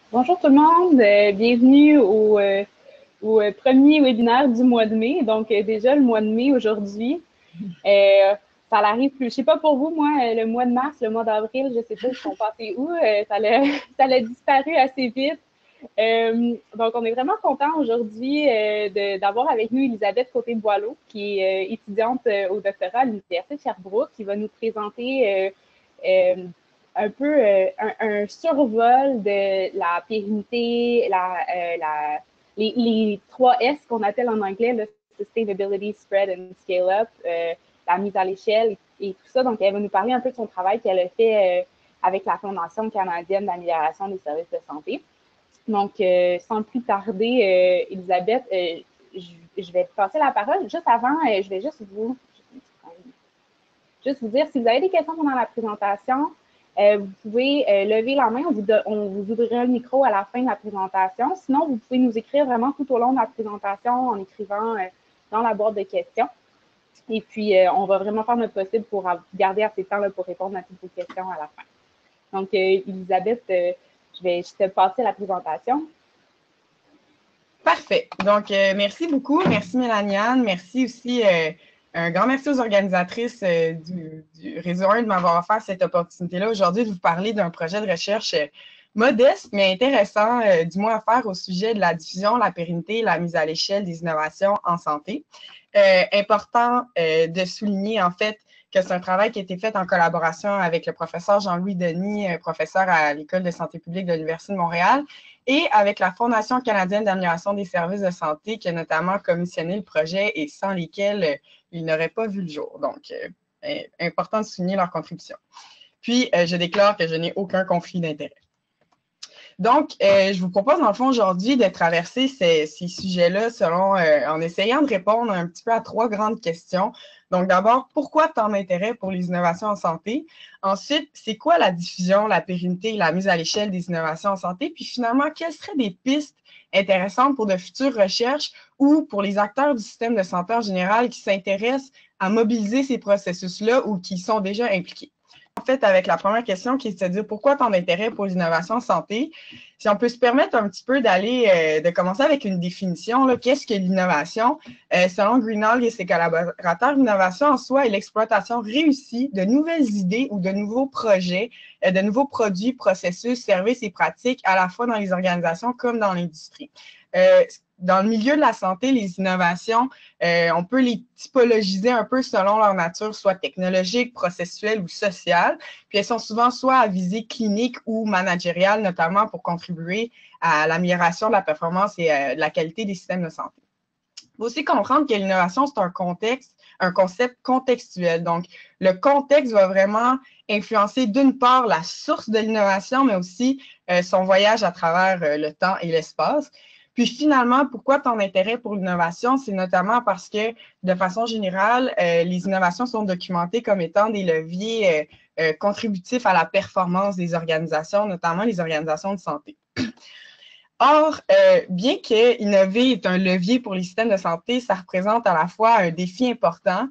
Bonjour tout le monde, bienvenue au premier webinaire du mois de mai. Donc déjà le mois de mai aujourd'hui. Ça arrive plus. Je sais pas pour vous, moi, le mois de mars, le mois d'avril, je sais pas, ils sont passés où. Ça a disparu assez vite. Donc on est vraiment content aujourd'hui d'avoir avec nous Elisabeth Côté-Boileau, qui est étudiante au doctorat à l'Université de Sherbrooke, qui va nous présenter un peu un survol de la pérennité, les 3S qu'on appelle en anglais, le Sustainability, Spread and Scale Up, la mise à l'échelle et tout ça. Donc, elle va nous parler un peu de son travail qu'elle a fait avec la Fondation canadienne d'amélioration des services de santé. Donc, sans plus tarder, Elisabeth, je vais te passer la parole. Juste avant, je vais juste vous dire, si vous avez des questions pendant la présentation, vous pouvez lever la main, on vous ouvrira le micro à la fin de la présentation. Sinon, vous pouvez nous écrire vraiment tout au long de la présentation en écrivant dans la boîte de questions. Et puis, on va vraiment faire notre possible pour garder assez de temps là, pour répondre à toutes vos questions à la fin. Donc, Elisabeth, je vais te passer la présentation. Parfait. Donc, merci beaucoup. Merci Mélanie-Anne. Merci aussi, un grand merci aux organisatrices du Réseau 1 de m'avoir offert cette opportunité-là aujourd'hui de vous parler d'un projet de recherche modeste, mais intéressant, du moins à faire au sujet de la diffusion, la pérennité et la mise à l'échelle des innovations en santé. Important de souligner, en fait, que c'est un travail qui a été fait en collaboration avec le professeur Jean-Louis Denis, professeur à l'École de santé publique de l'Université de Montréal, et avec la Fondation canadienne d'amélioration des services de santé, qui a notamment commissionné le projet et sans lesquels il n'aurait pas vu le jour. Donc, important de souligner leur contribution. Puis, je déclare que je n'ai aucun conflit d'intérêt. Donc, je vous propose, dans le fond, aujourd'hui, de traverser ces sujets-là en essayant de répondre un petit peu à 3 grandes questions. Donc, d'abord, pourquoi tant d'intérêt pour les innovations en santé? Ensuite, c'est quoi la diffusion, la pérennité et la mise à l'échelle des innovations en santé? Puis finalement, quelles seraient des pistes intéressantes pour de futures recherches ou pour les acteurs du système de santé en général qui s'intéressent à mobiliser ces processus-là ou qui sont déjà impliqués? En fait, avec la première question qui est de se dire pourquoi tant d'intérêt pour l'innovation en santé, si on peut se permettre un petit peu de commencer avec une définition, qu'est-ce que l'innovation? Selon Greenhalgh et ses collaborateurs, l'innovation en soi est l'exploitation réussie de nouvelles idées ou de nouveaux projets, de nouveaux produits, processus, services et pratiques, à la fois dans les organisations comme dans l'industrie. Dans le milieu de la santé, les innovations, on peut les typologiser un peu selon leur nature, soit technologique, processuelle ou sociale. Puis elles sont souvent soit à visée clinique ou managériale, notamment pour contribuer à l'amélioration de la performance et de la qualité des systèmes de santé. Il faut aussi comprendre que l'innovation, c'est un concept contextuel. Donc, le contexte va vraiment influencer d'une part la source de l'innovation, mais aussi son voyage à travers le temps et l'espace. Puis finalement, pourquoi ton intérêt pour l'innovation? C'est notamment parce que, de façon générale, les innovations sont documentées comme étant des leviers contributifs à la performance des organisations, notamment les organisations de santé. Or, bien que innover est un levier pour les systèmes de santé, ça représente à la fois un défi important.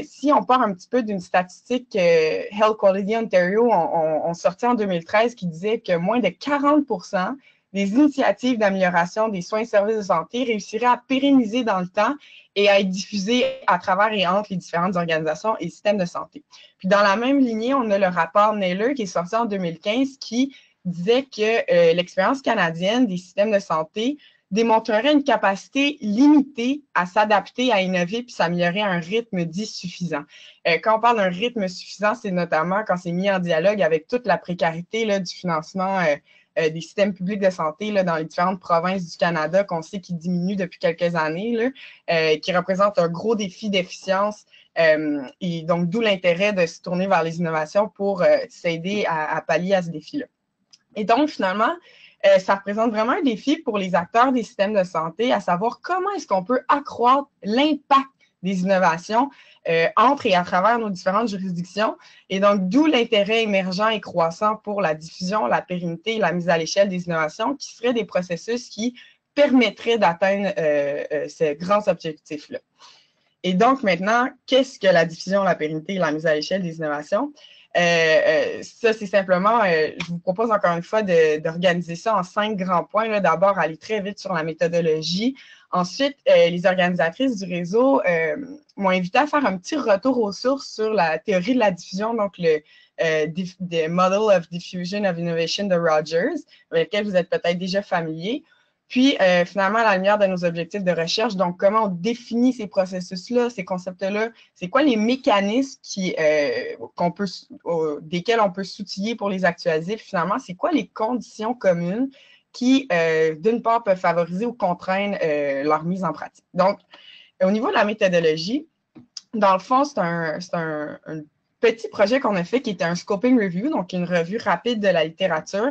Si on part un petit peu d'une statistique Health Quality Ontario, on sortit en 2013 qui disait que moins de 40% des initiatives d'amélioration des soins et services de santé réussiraient à pérenniser dans le temps et à être diffusées à travers et entre les différentes organisations et systèmes de santé. Puis dans la même lignée, on a le rapport Naylor qui est sorti en 2015 qui disait que l'expérience canadienne des systèmes de santé démontrerait une capacité limitée à s'adapter, à innover puis s'améliorer à un rythme dit suffisant. Quand on parle d'un rythme suffisant, c'est notamment quand c'est mis en dialogue avec toute la précarité là, du financement des systèmes publics de santé là, dans les différentes provinces du Canada qu'on sait qui diminue depuis quelques années, là, qui représente un gros défi d'efficience. Et donc, d'où l'intérêt de se tourner vers les innovations pour s'aider à pallier à ce défi-là. Et donc, finalement, ça représente vraiment un défi pour les acteurs des systèmes de santé, à savoir comment est-ce qu'on peut accroître l'impact des innovations entre et à travers nos différentes juridictions. Et donc, d'où l'intérêt émergent et croissant pour la diffusion, la pérennité et la mise à l'échelle des innovations, qui seraient des processus qui permettraient d'atteindre ces grands objectifs-là. Et donc, maintenant, qu'est-ce que la diffusion, la pérennité et la mise à l'échelle des innovations? Ça, c'est simplement, je vous propose encore une fois d'organiser ça en 5 grands points. D'abord, aller très vite sur la méthodologie. Ensuite, les organisatrices du réseau m'ont invité à faire un petit retour aux sources sur la théorie de la diffusion, donc le Model of Diffusion of Innovation de Rogers, avec lequel vous êtes peut-être déjà familier. Puis, finalement, à la lumière de nos objectifs de recherche, donc comment on définit ces processus-là, ces concepts-là, c'est quoi les mécanismes desquels on peut s'outiller pour les actualiser, puis finalement, c'est quoi les conditions communes qui, d'une part, peuvent favoriser ou contraindre leur mise en pratique. Donc, au niveau de la méthodologie, dans le fond, c'est un petit projet qu'on a fait qui était un scoping review, donc une revue rapide de la littérature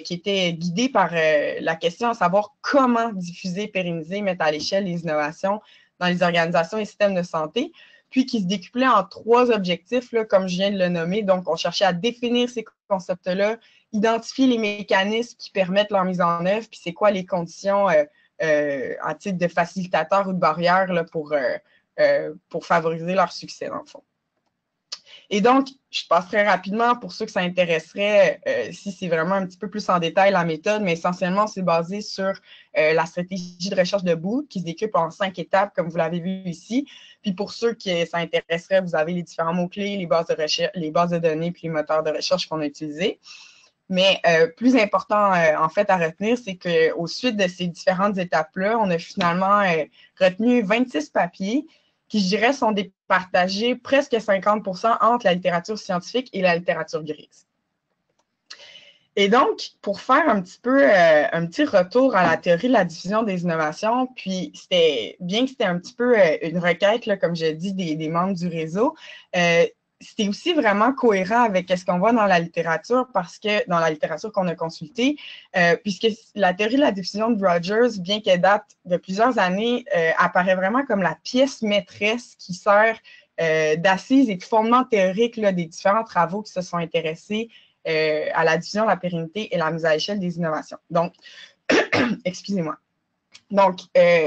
qui était guidée par la question à savoir comment diffuser, pérenniser, mettre à l'échelle les innovations dans les organisations et systèmes de santé, puis qui se décuplait en 3 objectifs, là, comme je viens de le nommer. Donc, on cherchait à définir ces concepts-là, identifier les mécanismes qui permettent leur mise en œuvre, puis c'est quoi les conditions à titre de facilitateur ou de barrière là, pour favoriser leur succès, dans le fond. Et donc, je passe très rapidement pour ceux que ça intéresserait, si c'est vraiment un petit peu plus en détail la méthode, mais essentiellement, c'est basé sur la stratégie de recherche de Booth qui se découpe en 5 étapes, comme vous l'avez vu ici. Puis pour ceux qui ça intéresserait, vous avez les différents mots-clés, les bases de recherche, les bases de données, puis les moteurs de recherche qu'on a utilisés. Mais plus important, en fait, à retenir, c'est qu'au suite de ces différentes étapes-là, on a finalement retenu 26 papiers qui, je dirais, sont départagés presque 50% entre la littérature scientifique et la littérature grise. Et donc, pour faire un petit retour à la théorie de la diffusion des innovations, puis bien que c'était un petit peu une requête, là, comme je dis, des membres du réseau, c'était aussi vraiment cohérent avec ce qu'on voit dans la littérature, parce que dans la littérature qu'on a consultée, puisque la théorie de la diffusion de Rogers, bien qu'elle date de plusieurs années, apparaît vraiment comme la pièce maîtresse qui sert d'assise et de fondement théorique là, des différents travaux qui se sont intéressés à la diffusion, la pérennité et la mise à l'échelle des innovations. Donc, excusez-moi. Donc,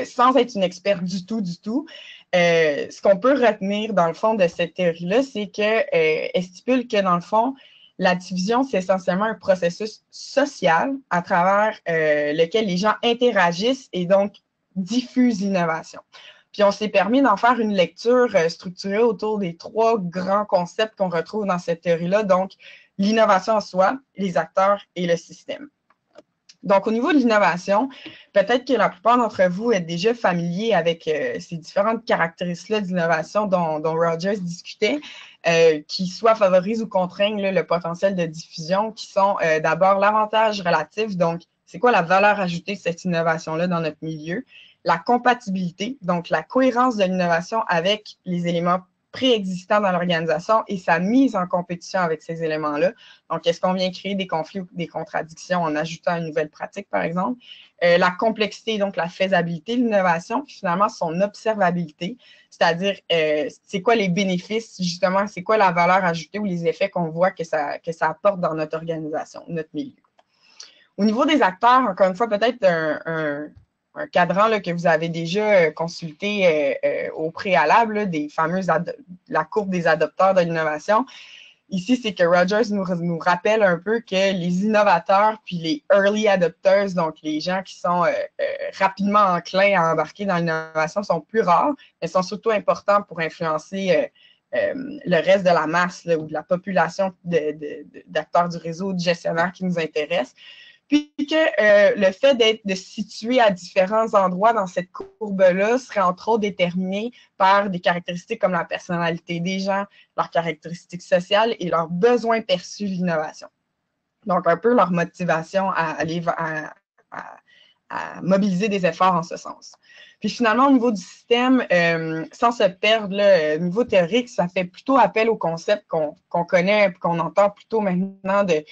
sans être une experte du tout, ce qu'on peut retenir dans le fond de cette théorie-là, c'est qu'elle stipule que dans le fond, la diffusion, c'est essentiellement un processus social à travers lequel les gens interagissent et donc diffusent l'innovation. Puis on s'est permis d'en faire une lecture structurée autour des 3 grands concepts qu'on retrouve dans cette théorie-là, donc l'innovation en soi, les acteurs et le système. Donc, au niveau de l'innovation, peut-être que la plupart d'entre vous êtes déjà familiers avec ces différentes caractéristiques-là d'innovation dont Rogers discutait, qui soit favorisent ou contraignent là, le potentiel de diffusion, qui sont d'abord l'avantage relatif, donc c'est quoi la valeur ajoutée de cette innovation-là dans notre milieu, la compatibilité, donc la cohérence de l'innovation avec les éléments préexistants dans l'organisation et sa mise en compétition avec ces éléments-là. Donc, est-ce qu'on vient créer des conflits ou des contradictions en ajoutant une nouvelle pratique, par exemple? La complexité, donc la faisabilité de l'innovation, puis finalement son observabilité, c'est-à-dire c'est quoi les bénéfices, justement, c'est quoi la valeur ajoutée ou les effets qu'on voit que ça apporte dans notre organisation, notre milieu. Au niveau des acteurs, encore une fois, peut-être un cadran là, que vous avez déjà consulté au préalable, là, des fameuses la courbe des adopteurs de l'innovation. Ici, c'est que Rogers nous rappelle un peu que les innovateurs puis les early adopters, donc les gens qui sont rapidement enclins à embarquer dans l'innovation, sont plus rares, mais sont surtout importants pour influencer le reste de la masse là, ou de la population d'acteurs du réseau, de gestionnaires qui nous intéressent. Puis que le fait de se situer à différents endroits dans cette courbe-là serait entre autres déterminé par des caractéristiques comme la personnalité des gens, leurs caractéristiques sociales et leurs besoins perçus de l'innovation. Donc, un peu leur motivation à mobiliser des efforts en ce sens. Puis finalement, au niveau du système, sans se perdre, là, au niveau théorique, ça fait plutôt appel au concept qu'on connaît, qu'on entend plutôt maintenant de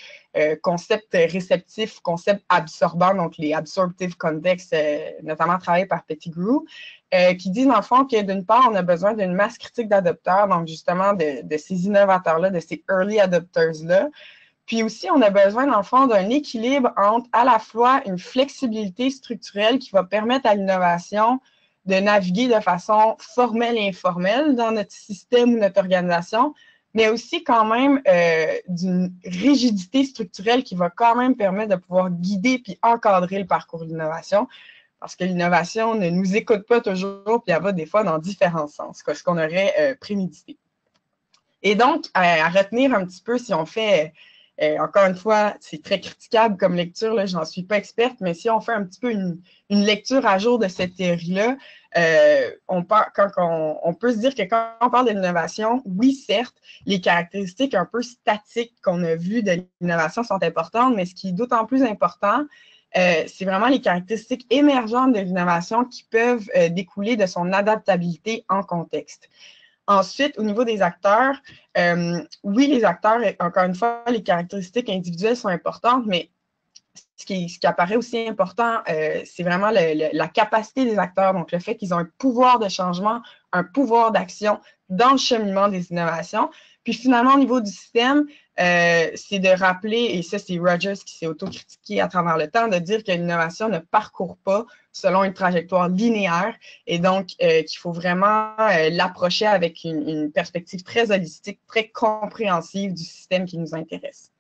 concepts réceptifs, concepts absorbants, donc les absorptive contexts, notamment travaillés par Pettigrew, qui disent dans le fond que d'une part, on a besoin d'une masse critique d'adopteurs, donc justement de ces innovateurs-là, de ces early adopters-là. Puis aussi, on a besoin, dans le fond, d'un équilibre entre à la fois une flexibilité structurelle qui va permettre à l'innovation de naviguer de façon formelle et informelle dans notre système ou notre organisation, mais aussi quand même d'une rigidité structurelle qui va quand même permettre de pouvoir guider puis encadrer le parcours de l'innovation. Parce que l'innovation ne nous écoute pas toujours, puis elle va des fois dans différents sens, ce qu'on aurait prémédité. Et donc, à retenir un petit peu, si on fait, encore une fois, c'est très critiquable comme lecture, je n'en suis pas experte, mais si on fait un petit peu une lecture à jour de cette théorie-là, on peut se dire que quand on parle de l'innovation, oui, certes, les caractéristiques un peu statiques qu'on a vues de l'innovation sont importantes, mais ce qui est d'autant plus important, c'est vraiment les caractéristiques émergentes de l'innovation qui peuvent découler de son adaptabilité en contexte. Ensuite, au niveau des acteurs, oui, les acteurs, encore une fois, les caractéristiques individuelles sont importantes, mais ce qui apparaît aussi important, c'est vraiment la capacité des acteurs, donc le fait qu'ils ont un pouvoir de changement, un pouvoir d'action dans le cheminement des innovations. Puis finalement, au niveau du système, c'est de rappeler, et ça, c'est Rogers qui s'est autocritiqué à travers le temps, de dire que l'innovation ne parcourt pas selon une trajectoire linéaire et donc qu'il faut vraiment l'approcher avec une perspective très holistique, très compréhensive du système qui nous intéresse.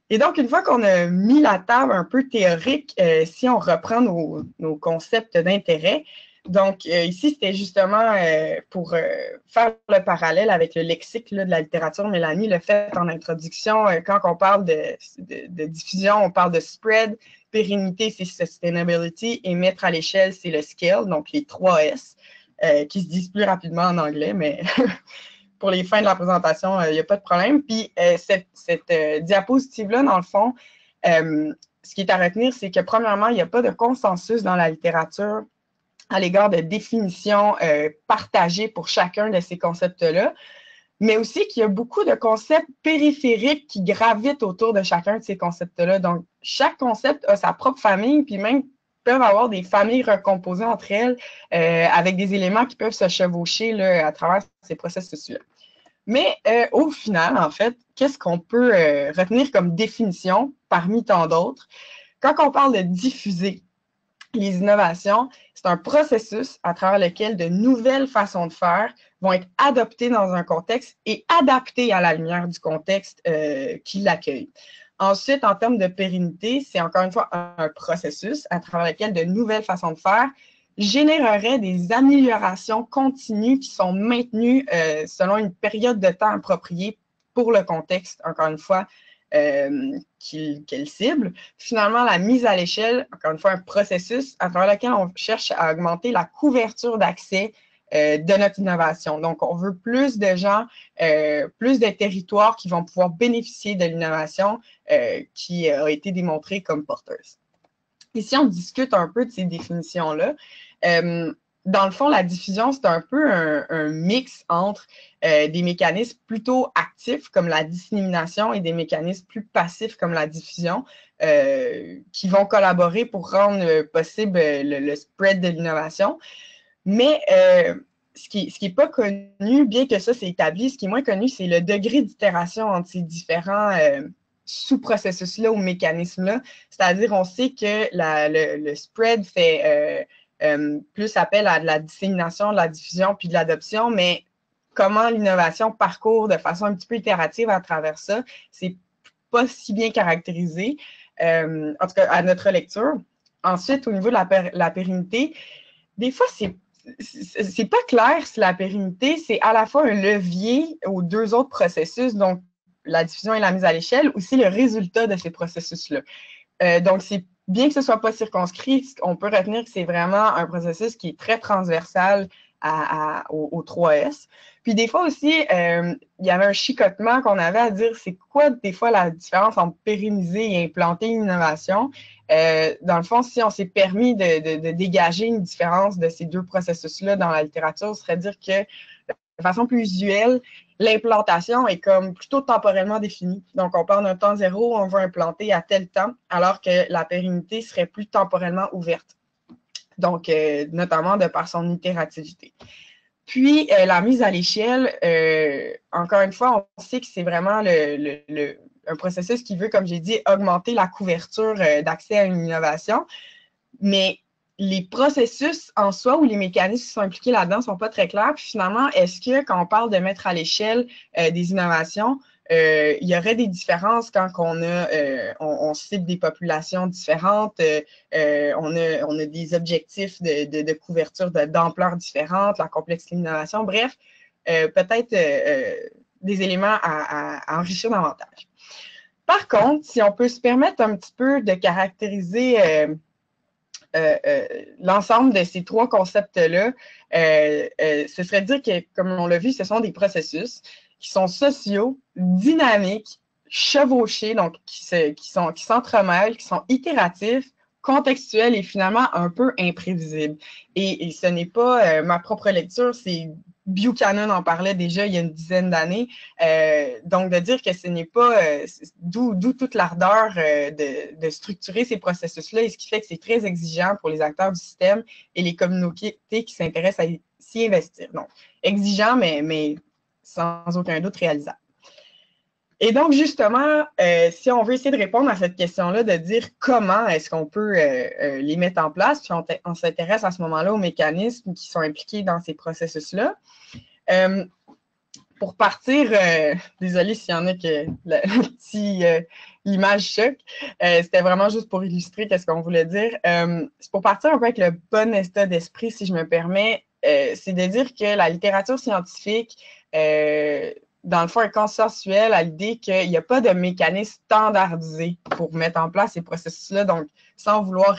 Et donc, une fois qu'on a mis la table un peu théorique, si on reprend nos concepts d'intérêt, donc ici, c'était justement pour faire le parallèle avec le lexique là, de la littérature. Mélanie le fait en introduction. Quand on parle de diffusion, on parle de spread, pérennité, c'est sustainability, et mettre à l'échelle, c'est le scale, donc les 3 S, qui se disent plus rapidement en anglais, mais pour les fins de la présentation, il n'y a pas de problème. Puis cette diapositive-là, dans le fond, ce qui est à retenir, c'est que premièrement, il n'y a pas de consensus dans la littérature à l'égard de définitions partagées pour chacun de ces concepts-là, mais aussi qu'il y a beaucoup de concepts périphériques qui gravitent autour de chacun de ces concepts-là. Donc, chaque concept a sa propre famille, puis même peuvent avoir des familles recomposées entre elles avec des éléments qui peuvent se chevaucher là, à travers ces processus-là. Mais au final, en fait, qu'est-ce qu'on peut retenir comme définition parmi tant d'autres? Quand on parle de diffuser les innovations, c'est un processus à travers lequel de nouvelles façons de faire vont être adoptées dans un contexte et adaptées à la lumière du contexte qui l'accueille. Ensuite, en termes de pérennité, c'est encore une fois un processus à travers lequel de nouvelles façons de faire généreraient des améliorations continues qui sont maintenues selon une période de temps appropriée pour le contexte, encore une fois, qu'elle cible. Finalement, la mise à l'échelle, encore une fois, un processus à travers lequel on cherche à augmenter la couverture d'accès de notre innovation. Donc, on veut plus de gens, plus de territoires qui vont pouvoir bénéficier de l'innovation qui a été démontrée comme porteuse. Ici, on discute un peu de ces définitions-là. Dans le fond, la diffusion, c'est un peu un mix entre des mécanismes plutôt actifs comme la dissémination et des mécanismes plus passifs comme la diffusion qui vont collaborer pour rendre possible le spread de l'innovation. Mais ce qui est pas connu, bien que ça c'est établi, ce qui est moins connu, c'est le degré d'itération entre ces différents sous-processus-là ou mécanismes-là. C'est-à-dire, on sait que le spread fait plus appel à de la dissémination, de la diffusion puis de l'adoption, mais comment l'innovation parcourt de façon un petit peu itérative à travers ça, c'est pas si bien caractérisé, en tout cas à notre lecture. Ensuite, au niveau de la pérennité, des fois, c'est pas clair si la pérennité, c'est à la fois un levier aux deux autres processus, donc la diffusion et la mise à l'échelle, ou c'est le résultat de ces processus-là. Donc, c'est bien que ce ne soit pas circonscrit, on peut retenir que c'est vraiment un processus qui est très transversal aux 3S. Puis des fois aussi, il y avait un chicotement qu'on avait à dire, c'est quoi des fois la différence entre pérenniser et implanter une innovation? Dans le fond, si on s'est permis de dégager une différence de ces deux processus-là dans la littérature, ce serait dire que de façon plus usuelle, l'implantation est comme plutôt temporellement définie. Donc, on parle d'un temps zéro, on veut implanter à tel temps, alors que la pérennité serait plus temporellement ouverte. Donc, notamment de par son itérativité. Puis, la mise à l'échelle, encore une fois, on sait que c'est vraiment un processus qui veut, comme j'ai dit, augmenter la couverture d'accès à une innovation. Mais les processus en soi ou les mécanismes qui sont impliqués là-dedans ne sont pas très clairs. Puis finalement, est-ce que quand on parle de mettre à l'échelle des innovations, il y aurait des différences quand on cible des populations différentes, on a des objectifs de couverture d'ampleur différentes, la complexité de l'innovation, bref, peut-être des éléments à enrichir davantage. Par contre, si on peut se permettre un petit peu de caractériser l'ensemble de ces trois concepts-là, ce serait de dire que, comme on l'a vu, ce sont des processus qui sont sociaux, dynamiques, chevauchés, donc qui s'entremêlent, qui sont itératifs, contextuels et finalement un peu imprévisibles. Et ce n'est pas ma propre lecture, c'est Buchanan en parlait déjà il y a une dizaine d'années. Donc, de dire que ce n'est pas d'où toute l'ardeur de structurer ces processus-là et ce qui fait que c'est très exigeant pour les acteurs du système et les communautés qui s'intéressent à s'y investir. Donc, exigeant, mais sans aucun doute réalisable. Et donc, justement, si on veut essayer de répondre à cette question-là, de dire comment est-ce qu'on peut les mettre en place, puis on s'intéresse à ce moment-là aux mécanismes qui sont impliqués dans ces processus-là. Pour partir, désolé s'il y en a que l'image choque, c'était vraiment juste pour illustrer qu'est-ce qu'on voulait dire. C'est pour partir un peu avec le bon état d'esprit, si je me permets, c'est de dire que la littérature scientifique, dans le fond, est consensuelle à l'idée qu'il n'y a pas de mécanisme standardisé pour mettre en place ces processus-là, donc sans ne vouloir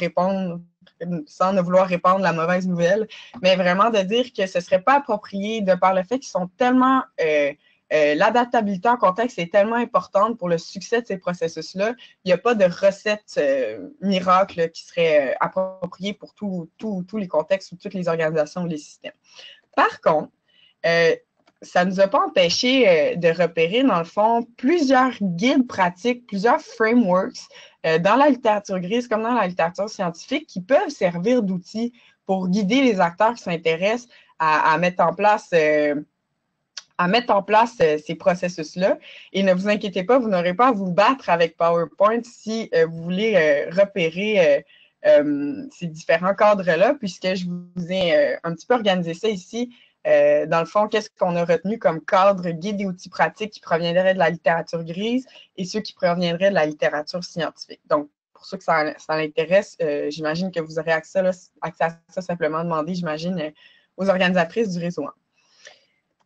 répandre la mauvaise nouvelle, mais vraiment de dire que ce ne serait pas approprié de par le fait qu'ils sont tellement... l'adaptabilité en contexte est tellement importante pour le succès de ces processus-là. Il n'y a pas de recette miracle qui serait appropriée pour tous les contextes ou toutes les organisations ou les systèmes. Par contre, ça ne nous a pas empêché de repérer, dans le fond, plusieurs guides pratiques, plusieurs frameworks dans la littérature grise comme dans la littérature scientifique qui peuvent servir d'outils pour guider les acteurs qui s'intéressent à mettre en place ces processus-là. Et ne vous inquiétez pas, vous n'aurez pas à vous battre avec PowerPoint si vous voulez repérer ces différents cadres-là, puisque je vous ai un petit peu organisé ça ici. Dans le fond, qu'est-ce qu'on a retenu comme cadre, guide et outils pratiques qui proviendraient de la littérature grise et ceux qui proviendraient de la littérature scientifique. Donc, pour ceux que ça l'intéresse, j'imagine que vous aurez accès à ça simplement demander, j'imagine, aux organisatrices du réseau 1.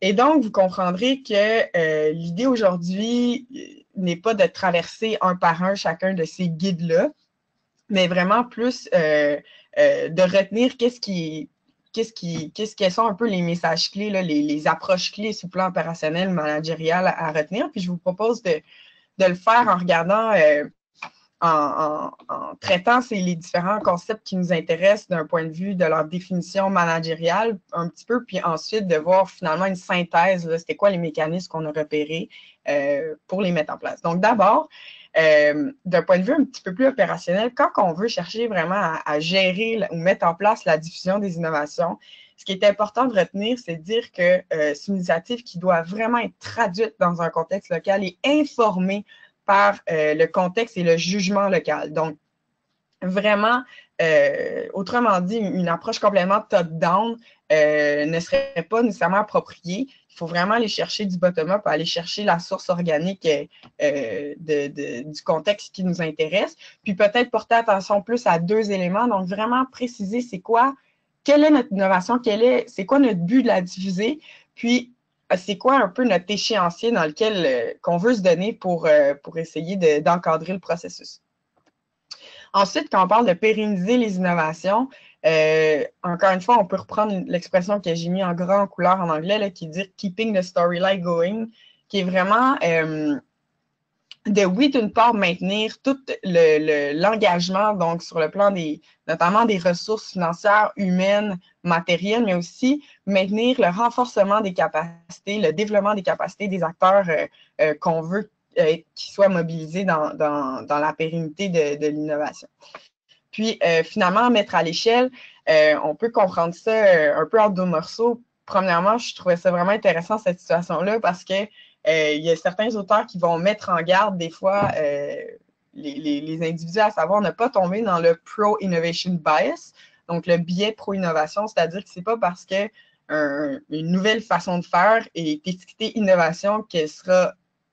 Et donc, vous comprendrez que l'idée aujourd'hui n'est pas de traverser un par un chacun de ces guides-là, mais vraiment plus de retenir quels sont un peu les messages clés, là, les approches clés sur le plan opérationnel, managérial à retenir. Puis je vous propose de le faire en regardant, en traitant les différents concepts qui nous intéressent d'un point de vue de leur définition managériale un petit peu, puis ensuite de voir finalement une synthèse, c'était quoi les mécanismes qu'on a repérés pour les mettre en place. Donc d'abord, d'un point de vue un petit peu plus opérationnel, quand on veut chercher vraiment à gérer ou mettre en place la diffusion des innovations, ce qui est important de retenir, c'est de dire que c'est une initiative qui doit vraiment être traduite dans un contexte local et informée par le contexte et le jugement local. Donc, vraiment, autrement dit, une approche complètement top-down ne serait pas nécessairement appropriée. Il faut vraiment aller chercher du bottom-up, aller chercher la source organique du contexte qui nous intéresse, puis peut-être porter attention plus à deux éléments. Donc, vraiment préciser quelle est notre innovation, c'est quoi notre but de la diffuser, puis c'est quoi un peu notre échéancier dans lequel qu'on veut se donner pour essayer d'encadrer le processus. Ensuite, quand on parle de pérenniser les innovations, encore une fois, on peut reprendre l'expression que j'ai mis en grand couleur en anglais, là, qui dit « keeping the storyline going », qui est vraiment d'une part, maintenir tout l'engagement, donc sur le plan notamment des ressources financières, humaines, matérielles, mais aussi maintenir le renforcement des capacités, le développement des capacités des acteurs qu'on veut qu'ils soient mobilisés dans la pérennité de l'innovation. Puis, finalement, mettre à l'échelle, on peut comprendre ça un peu en deux morceaux. Premièrement, je trouvais ça vraiment intéressant, cette situation-là, parce que il y a certains auteurs qui vont mettre en garde des fois les individus à savoir ne pas tomber dans le pro-innovation bias. Donc, le biais pro-innovation, c'est-à-dire que ce n'est pas parce que une nouvelle façon de faire est étiquetée innovation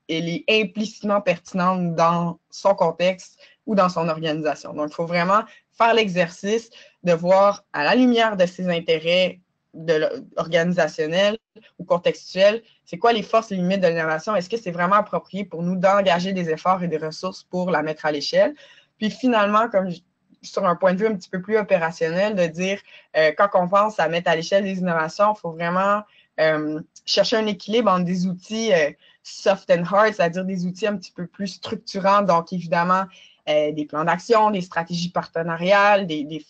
elle est implicitement pertinente dans son contexte ou dans son organisation. Donc, il faut vraiment faire l'exercice de voir à la lumière de ses intérêts organisationnels ou contextuels, c'est quoi les forces et limites de l'innovation? Est-ce que c'est vraiment approprié pour nous d'engager des efforts et des ressources pour la mettre à l'échelle? Puis finalement, comme sur un point de vue un petit peu plus opérationnel, de dire quand on pense à mettre à l'échelle des innovations, il faut vraiment chercher un équilibre entre des outils soft and hard, c'est-à-dire des outils un petit peu plus structurants, donc évidemment des plans d'action, des stratégies partenariales, des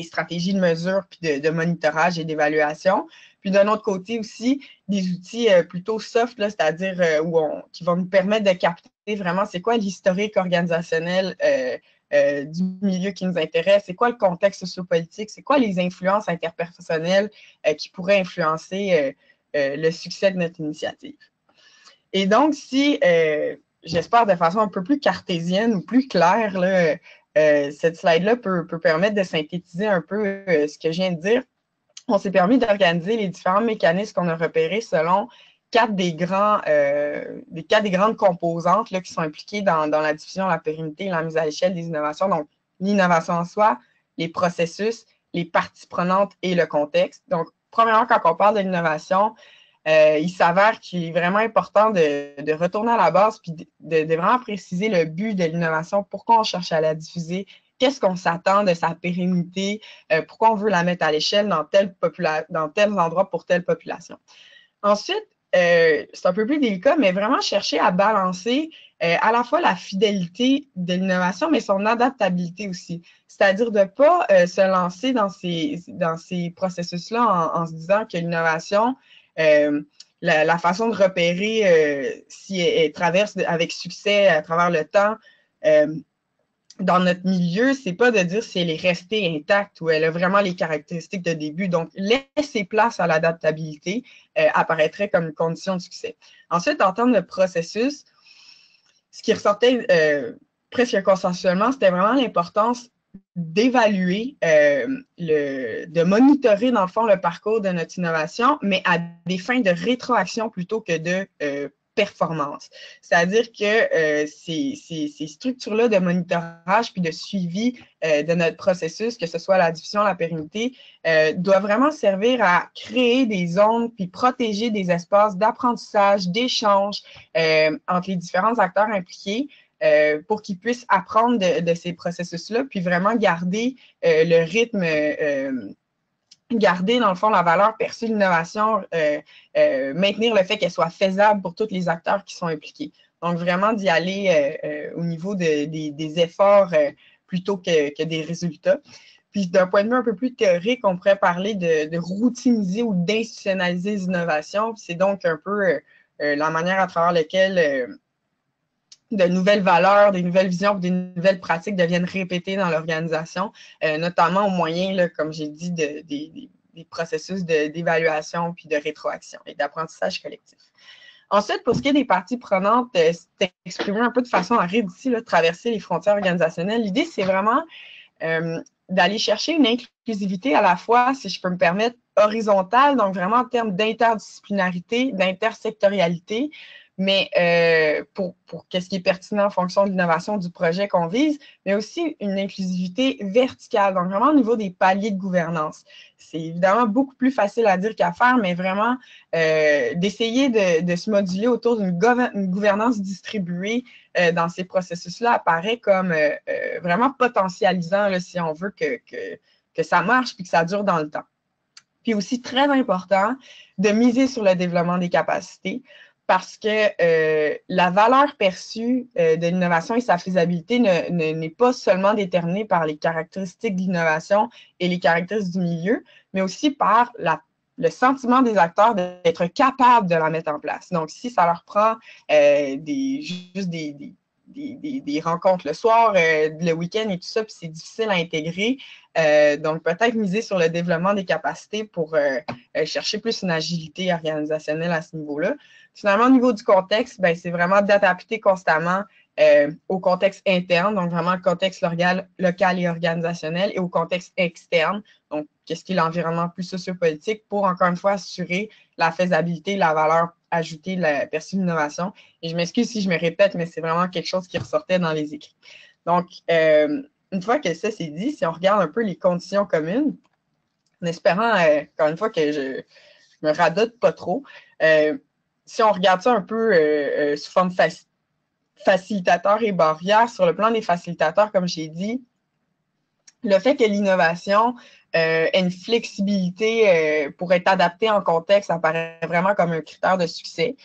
stratégies de mesure puis de monitorage et d'évaluation. Puis d'un autre côté aussi, des outils plutôt soft, c'est-à-dire qui vont nous permettre de capter vraiment c'est quoi l'historique organisationnel du milieu qui nous intéresse, c'est quoi le contexte sociopolitique, c'est quoi les influences interpersonnelles qui pourraient influencer le succès de notre initiative. Et donc, si, j'espère de façon un peu plus cartésienne ou plus claire, là, cette slide-là peut permettre de synthétiser un peu ce que je viens de dire. On s'est permis d'organiser les différents mécanismes qu'on a repérés selon quatre des grandes composantes là, qui sont impliquées dans la diffusion, la pérennité et la mise à l'échelle des innovations. Donc, l'innovation en soi, les processus, les parties prenantes et le contexte. Donc, premièrement, quand on parle de l'innovation, il s'avère qu'il est vraiment important de retourner à la base puis de vraiment préciser le but de l'innovation, pourquoi on cherche à la diffuser, qu'est-ce qu'on s'attend de sa pérennité, pourquoi on veut la mettre à l'échelle dans tels endroits pour telle population. Ensuite, c'est un peu plus délicat, mais vraiment chercher à balancer à la fois la fidélité de l'innovation, mais son adaptabilité aussi. C'est-à-dire de ne pas se lancer dans ces processus-là en se disant que l'innovation, la façon de repérer si elle traverse avec succès à travers le temps dans notre milieu, c'est pas de dire si elle est restée intacte ou elle a vraiment les caractéristiques de début. Donc, laisser place à l'adaptabilité apparaîtrait comme une condition de succès. Ensuite, en termes de processus, ce qui ressortait presque consensuellement, c'était vraiment l'importance d'évaluer, de monitorer dans le fond le parcours de notre innovation, mais à des fins de rétroaction plutôt que de performance. C'est-à-dire que ces structures-là de monitorage puis de suivi de notre processus, que ce soit la diffusion, la pérennité, doivent vraiment servir à créer des zones puis protéger des espaces d'apprentissage, d'échange entre les différents acteurs impliqués, pour qu'ils puissent apprendre de ces processus-là, puis vraiment garder le rythme, garder dans le fond la valeur perçue de l'innovation, maintenir le fait qu'elle soit faisable pour tous les acteurs qui sont impliqués. Donc, vraiment d'y aller au niveau des efforts plutôt que des résultats. Puis, d'un point de vue un peu plus théorique, on pourrait parler de routiniser ou d'institutionnaliser les innovations. C'est donc un peu la manière à travers laquelle de nouvelles valeurs, des nouvelles visions, des nouvelles pratiques deviennent répétées dans l'organisation, notamment au moyen, là, comme j'ai dit, des processus d'évaluation puis de rétroaction et d'apprentissage collectif. Ensuite, pour ce qui est des parties prenantes, c'est exprimé un peu de façon à ici, là, traverser les frontières organisationnelles. L'idée, c'est vraiment d'aller chercher une inclusivité à la fois, si je peux me permettre, horizontale, donc vraiment en termes d'interdisciplinarité, d'intersectorialité, mais pour qu'est-ce qui est pertinent en fonction de l'innovation du projet qu'on vise, mais aussi une inclusivité verticale, donc vraiment au niveau des paliers de gouvernance. C'est évidemment beaucoup plus facile à dire qu'à faire, mais vraiment d'essayer de se moduler autour d'une gouvernance distribuée dans ces processus-là apparaît comme vraiment potentialisant là, si on veut que ça marche puis que ça dure dans le temps. Puis aussi très important de miser sur le développement des capacités, parce que la valeur perçue de l'innovation et sa faisabilité n'est pas seulement déterminée par les caractéristiques de l'innovation et les caractéristiques du milieu, mais aussi par le sentiment des acteurs d'être capables de la mettre en place. Donc, si ça leur prend juste des rencontres le soir, le week-end et tout ça, puis c'est difficile à intégrer, donc peut-être miser sur le développement des capacités pour chercher plus une agilité organisationnelle à ce niveau-là. Finalement, au niveau du contexte, ben, c'est vraiment d'adapter constamment au contexte interne, donc vraiment le contexte local et organisationnel, et au contexte externe, donc qu'est-ce qui est l'environnement plus sociopolitique, pour encore une fois assurer la faisabilité, la valeur ajoutée de la perçue d'innovation. Et je m'excuse si je me répète, mais c'est vraiment quelque chose qui ressortait dans les écrits. Donc, une fois que ça c'est dit, si on regarde un peu les conditions communes, en espérant, encore une fois, que je me radote pas trop, si on regarde ça un peu sous forme facilitateur et barrière, sur le plan des facilitateurs, comme j'ai dit, le fait que l'innovation ait une flexibilité pour être adaptée en contexte, ça paraît vraiment comme un critère de succès.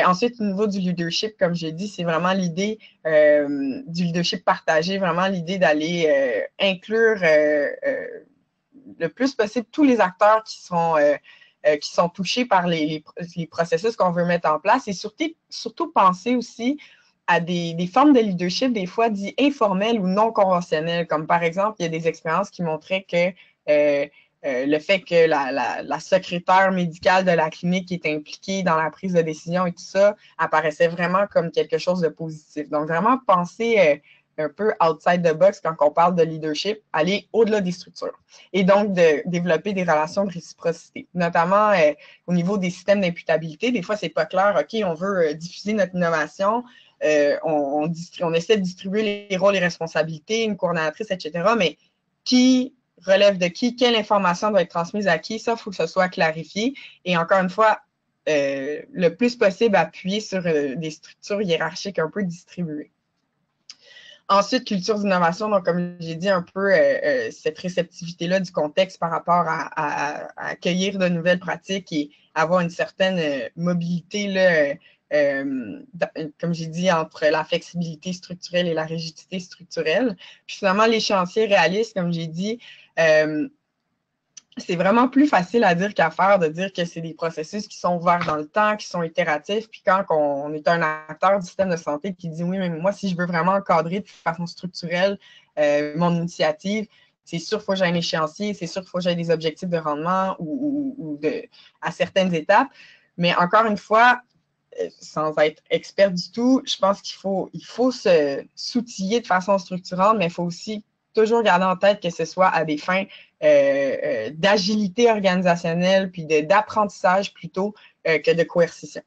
Ensuite, au niveau du leadership, comme j'ai dit, c'est vraiment l'idée du leadership partagé, vraiment l'idée d'aller inclure le plus possible tous les acteurs qui sont touchés par les processus qu'on veut mettre en place, et surtout penser aussi à des formes de leadership, des fois dites informelles ou non conventionnelles, comme par exemple, il y a des expériences qui montraient que le fait que la secrétaire médicale de la clinique est impliquée dans la prise de décision et tout ça apparaissait vraiment comme quelque chose de positif. Donc, vraiment penser un peu outside the box quand on parle de leadership, aller au-delà des structures. Et donc, de développer des relations de réciprocité, notamment au niveau des systèmes d'imputabilité. Des fois, c'est pas clair, OK, on veut diffuser notre innovation, on essaie de distribuer les rôles et responsabilités, une coordonnatrice, etc., mais qui relève de qui, quelle information doit être transmise à qui, ça, il faut que ce soit clarifié. Et encore une fois, le plus possible appuyer sur des structures hiérarchiques un peu distribuées. Ensuite, culture d'innovation, donc comme j'ai dit un peu, cette réceptivité-là du contexte par rapport à accueillir de nouvelles pratiques et avoir une certaine mobilité, là, comme j'ai dit, entre la flexibilité structurelle et la rigidité structurelle. Puis finalement, l'échéancier réaliste, comme j'ai dit, c'est vraiment plus facile à dire qu'à faire, de dire que c'est des processus qui sont ouverts dans le temps, qui sont itératifs. Puis quand on est un acteur du système de santé qui dit oui, mais moi, si je veux vraiment encadrer de façon structurelle mon initiative, c'est sûr qu'il faut que j'aie un échéancier, c'est sûr qu'il faut que j'aie des objectifs de rendement ou à certaines étapes. Mais encore une fois, sans être expert du tout, je pense qu'il faut se s'outiller de façon structurante, mais il faut aussi toujours garder en tête que ce soit à des fins d'agilité organisationnelle puis d'apprentissage plutôt que de coercition.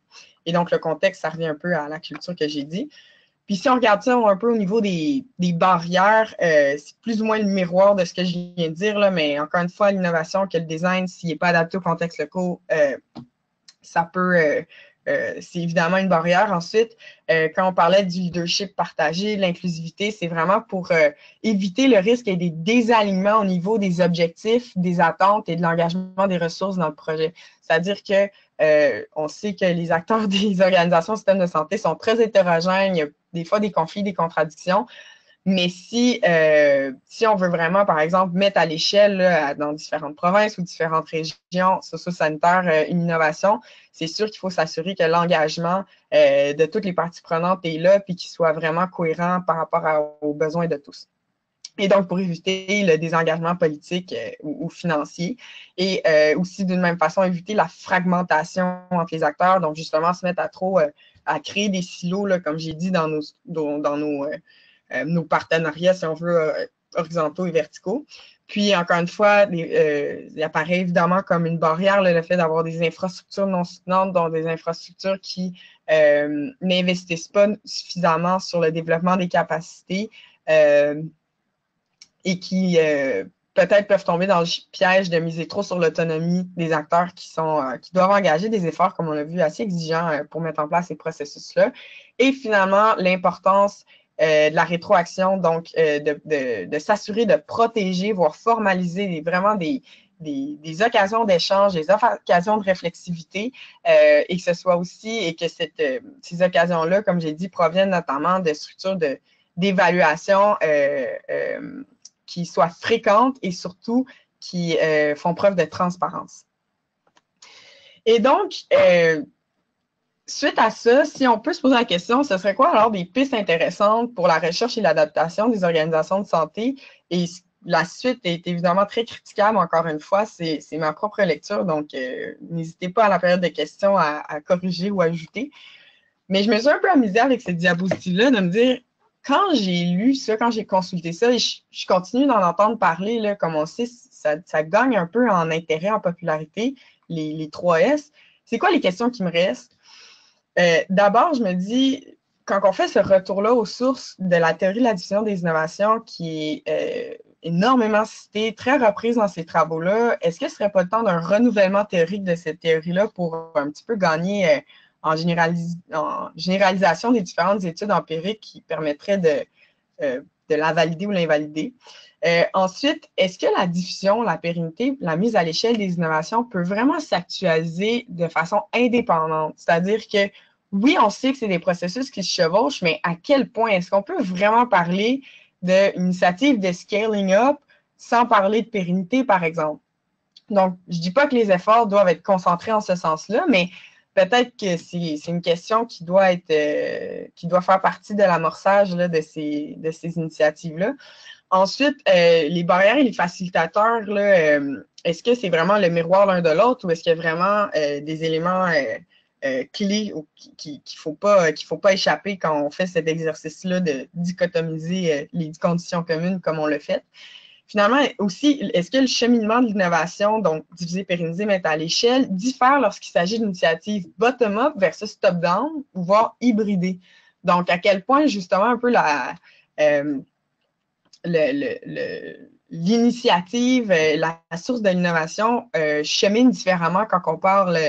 Et donc, le contexte, ça revient un peu à la culture que j'ai dit. Puis si on regarde ça un peu au niveau des barrières, c'est plus ou moins le miroir de ce que je viens de dire, là, mais encore une fois, l'innovation, que le design, s'il n'est pas adapté au contexte local, ça peut... c'est évidemment une barrière. Ensuite, quand on parlait du leadership partagé, de l'inclusivité, c'est vraiment pour éviter le risque et des désalignements au niveau des objectifs, des attentes et de l'engagement des ressources dans le projet. C'est-à-dire que on sait que les acteurs des organisations du système de santé sont très hétérogènes, il y a des fois des conflits, des contradictions. Mais si on veut vraiment, par exemple, mettre à l'échelle dans différentes provinces ou différentes régions socio-sanitaires une innovation, c'est sûr qu'il faut s'assurer que l'engagement de toutes les parties prenantes est là puis qu'il soit vraiment cohérent par rapport aux besoins de tous. Et donc, pour éviter le désengagement politique ou financier. Et aussi, d'une même façon, éviter la fragmentation entre les acteurs. Donc, justement, se mettre à créer des silos, là, comme j'ai dit, dans nos partenariats, si on veut, horizontaux et verticaux. Puis, encore une fois, il apparaît évidemment comme une barrière le fait d'avoir des infrastructures non soutenantes, donc des infrastructures qui n'investissent pas suffisamment sur le développement des capacités et qui peut-être peuvent tomber dans le piège de miser trop sur l'autonomie des acteurs qui doivent engager des efforts, comme on l'a vu, assez exigeants pour mettre en place ces processus-là. Et finalement, l'importance de la rétroaction, donc de s'assurer de protéger, voire formaliser vraiment des occasions d'échange, des occasions de réflexivité, et que ce soit aussi, et que ces occasions-là, comme j'ai dit, proviennent notamment de structures d'évaluation qui soient fréquentes et surtout qui font preuve de transparence. Et donc, suite à ça, si on peut se poser la question, ce serait quoi alors des pistes intéressantes pour la recherche et l'adaptation des organisations de santé? Et la suite est évidemment très critiquable, encore une fois, c'est ma propre lecture, donc n'hésitez pas à la période de questions à corriger ou à ajouter. Mais je me suis un peu amusée avec cette diapositive-là de me dire, quand j'ai lu ça, quand j'ai consulté ça, et je continue d'en entendre parler, là, comme on sait, ça gagne un peu en intérêt, en popularité, les 3S. C'est quoi les questions qui me restent? D'abord, je me dis, quand on fait ce retour-là aux sources de la théorie de la division des innovations, qui est énormément citée, très reprise dans ces travaux-là, est-ce que ce serait pas le temps d'un renouvellement théorique de cette théorie-là pour un petit peu gagner en généralisation des différentes études empiriques qui permettraient de la valider ou l'invalider? Ensuite, est-ce que la diffusion, la pérennité, la mise à l'échelle des innovations peut vraiment s'actualiser de façon indépendante? C'est-à-dire que oui, on sait que c'est des processus qui se chevauchent, mais à quel point est-ce qu'on peut vraiment parler d'une initiative de scaling up sans parler de pérennité, par exemple? Donc, je ne dis pas que les efforts doivent être concentrés en ce sens-là, mais peut-être que c'est une question qui doit faire partie de l'amorçage de ces initiatives-là. Ensuite, les barrières et les facilitateurs, est-ce que c'est vraiment le miroir l'un de l'autre ou est-ce qu'il y a vraiment des éléments clés qu'il ne faut pas échapper quand on fait cet exercice-là de dichotomiser les conditions communes comme on le fait? Finalement, aussi, est-ce que le cheminement de l'innovation, donc divisé, pérennisé, mettre à l'échelle, diffère lorsqu'il s'agit d'initiatives bottom-up versus top-down, voire hybridées? Donc, à quel point, justement, un peu l'initiative, la source de l'innovation chemine différemment quand on parle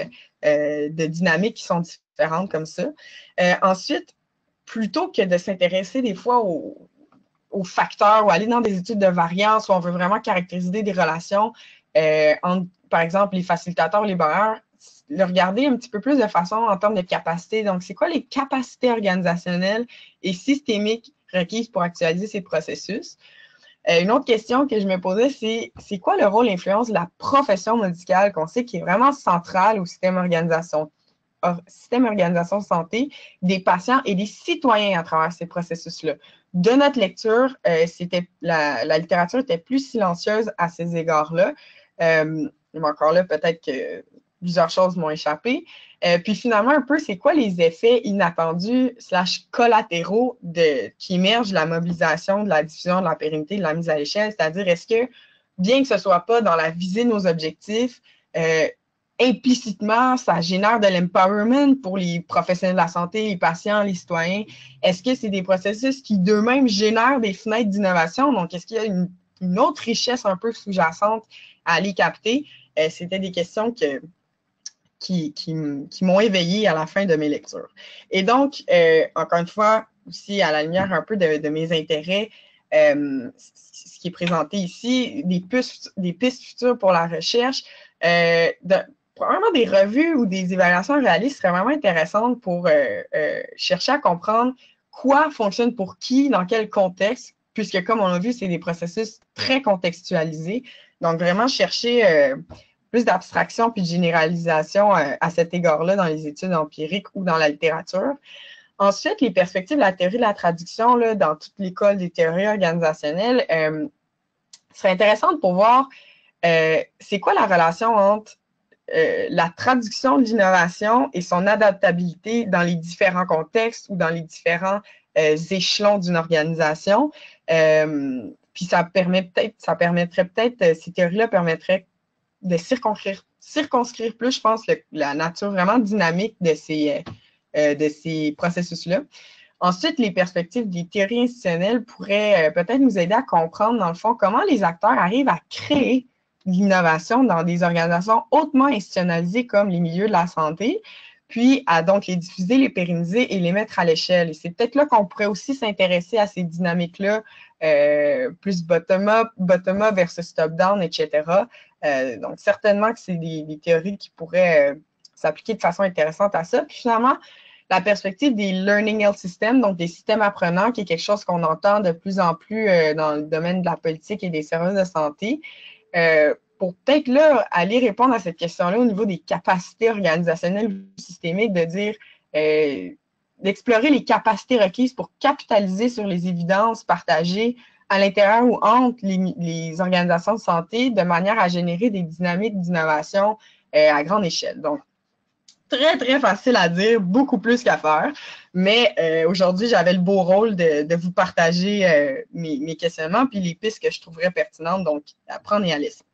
de dynamiques qui sont différentes comme ça. Ensuite, plutôt que de s'intéresser des fois aux facteurs ou aller dans des études de variance où on veut vraiment caractériser des relations entre, par exemple, les facilitateurs ou les barrières, le regarder un petit peu plus de façon en termes de capacité. Donc, c'est quoi les capacités organisationnelles et systémiques requises pour actualiser ces processus? Une autre question que je me posais, c'est quoi le rôle et l'influence de la profession médicale qu'on sait qui est vraiment centrale au système organisation santé, des patients et des citoyens à travers ces processus-là. De notre lecture, la littérature était plus silencieuse à ces égards-là. Mais encore là, peut-être que plusieurs choses m'ont échappé. Puis finalement, un peu, c'est quoi les effets inattendus / collatéraux qui émergent de la mobilisation, de la diffusion, de la pérennité, de la mise à l'échelle? C'est-à-dire, est-ce que, bien que ce ne soit pas dans la visée de nos objectifs, implicitement, ça génère de l'empowerment pour les professionnels de la santé, les patients, les citoyens? Est-ce que c'est des processus qui d'eux-mêmes génèrent des fenêtres d'innovation? Donc, est-ce qu'il y a une autre richesse un peu sous-jacente à aller capter? C'était des questions qui m'ont éveillé à la fin de mes lectures. Et donc, encore une fois, aussi à la lumière un peu de mes intérêts, ce qui est présenté ici, des pistes futures pour la recherche, probablement des revues ou des évaluations réalistes seraient vraiment intéressantes pour chercher à comprendre quoi fonctionne pour qui, dans quel contexte, puisque comme on l'a vu, c'est des processus très contextualisés. Donc, vraiment chercher plus d'abstraction puis de généralisation à cet égard-là dans les études empiriques ou dans la littérature. Ensuite, les perspectives de la théorie de la traduction là, dans toute l'école des théories organisationnelles seraient intéressantes pour voir c'est quoi la relation entre la traduction de l'innovation et son adaptabilité dans les différents contextes ou dans les différents échelons d'une organisation. Puis ça permettrait peut-être, ces théories-là permettraient de circonscrire plus, je pense, la nature vraiment dynamique de ces processus-là. Ensuite, les perspectives des théories institutionnelles pourraient peut-être nous aider à comprendre, dans le fond, comment les acteurs arrivent à créer l'innovation dans des organisations hautement institutionnalisées comme les milieux de la santé, puis à donc les diffuser, les pérenniser et les mettre à l'échelle. Et c'est peut-être là qu'on pourrait aussi s'intéresser à ces dynamiques-là, plus bottom-up versus top-down, etc. Donc, certainement que c'est des théories qui pourraient s'appliquer de façon intéressante à ça. Puis finalement, la perspective des Learning Health Systems, donc des systèmes apprenants, qui est quelque chose qu'on entend de plus en plus dans le domaine de la politique et des services de santé. Pour peut-être là aller répondre à cette question-là au niveau des capacités organisationnelles ou systémiques, de dire, d'explorer les capacités requises pour capitaliser sur les évidences partagées à l'intérieur ou entre les organisations de santé de manière à générer des dynamiques d'innovation à grande échelle. Donc, très, très facile à dire, beaucoup plus qu'à faire. Mais aujourd'hui, j'avais le beau rôle de vous partager mes questionnements puis les pistes que je trouverais pertinentes, donc à prendre et à laisser.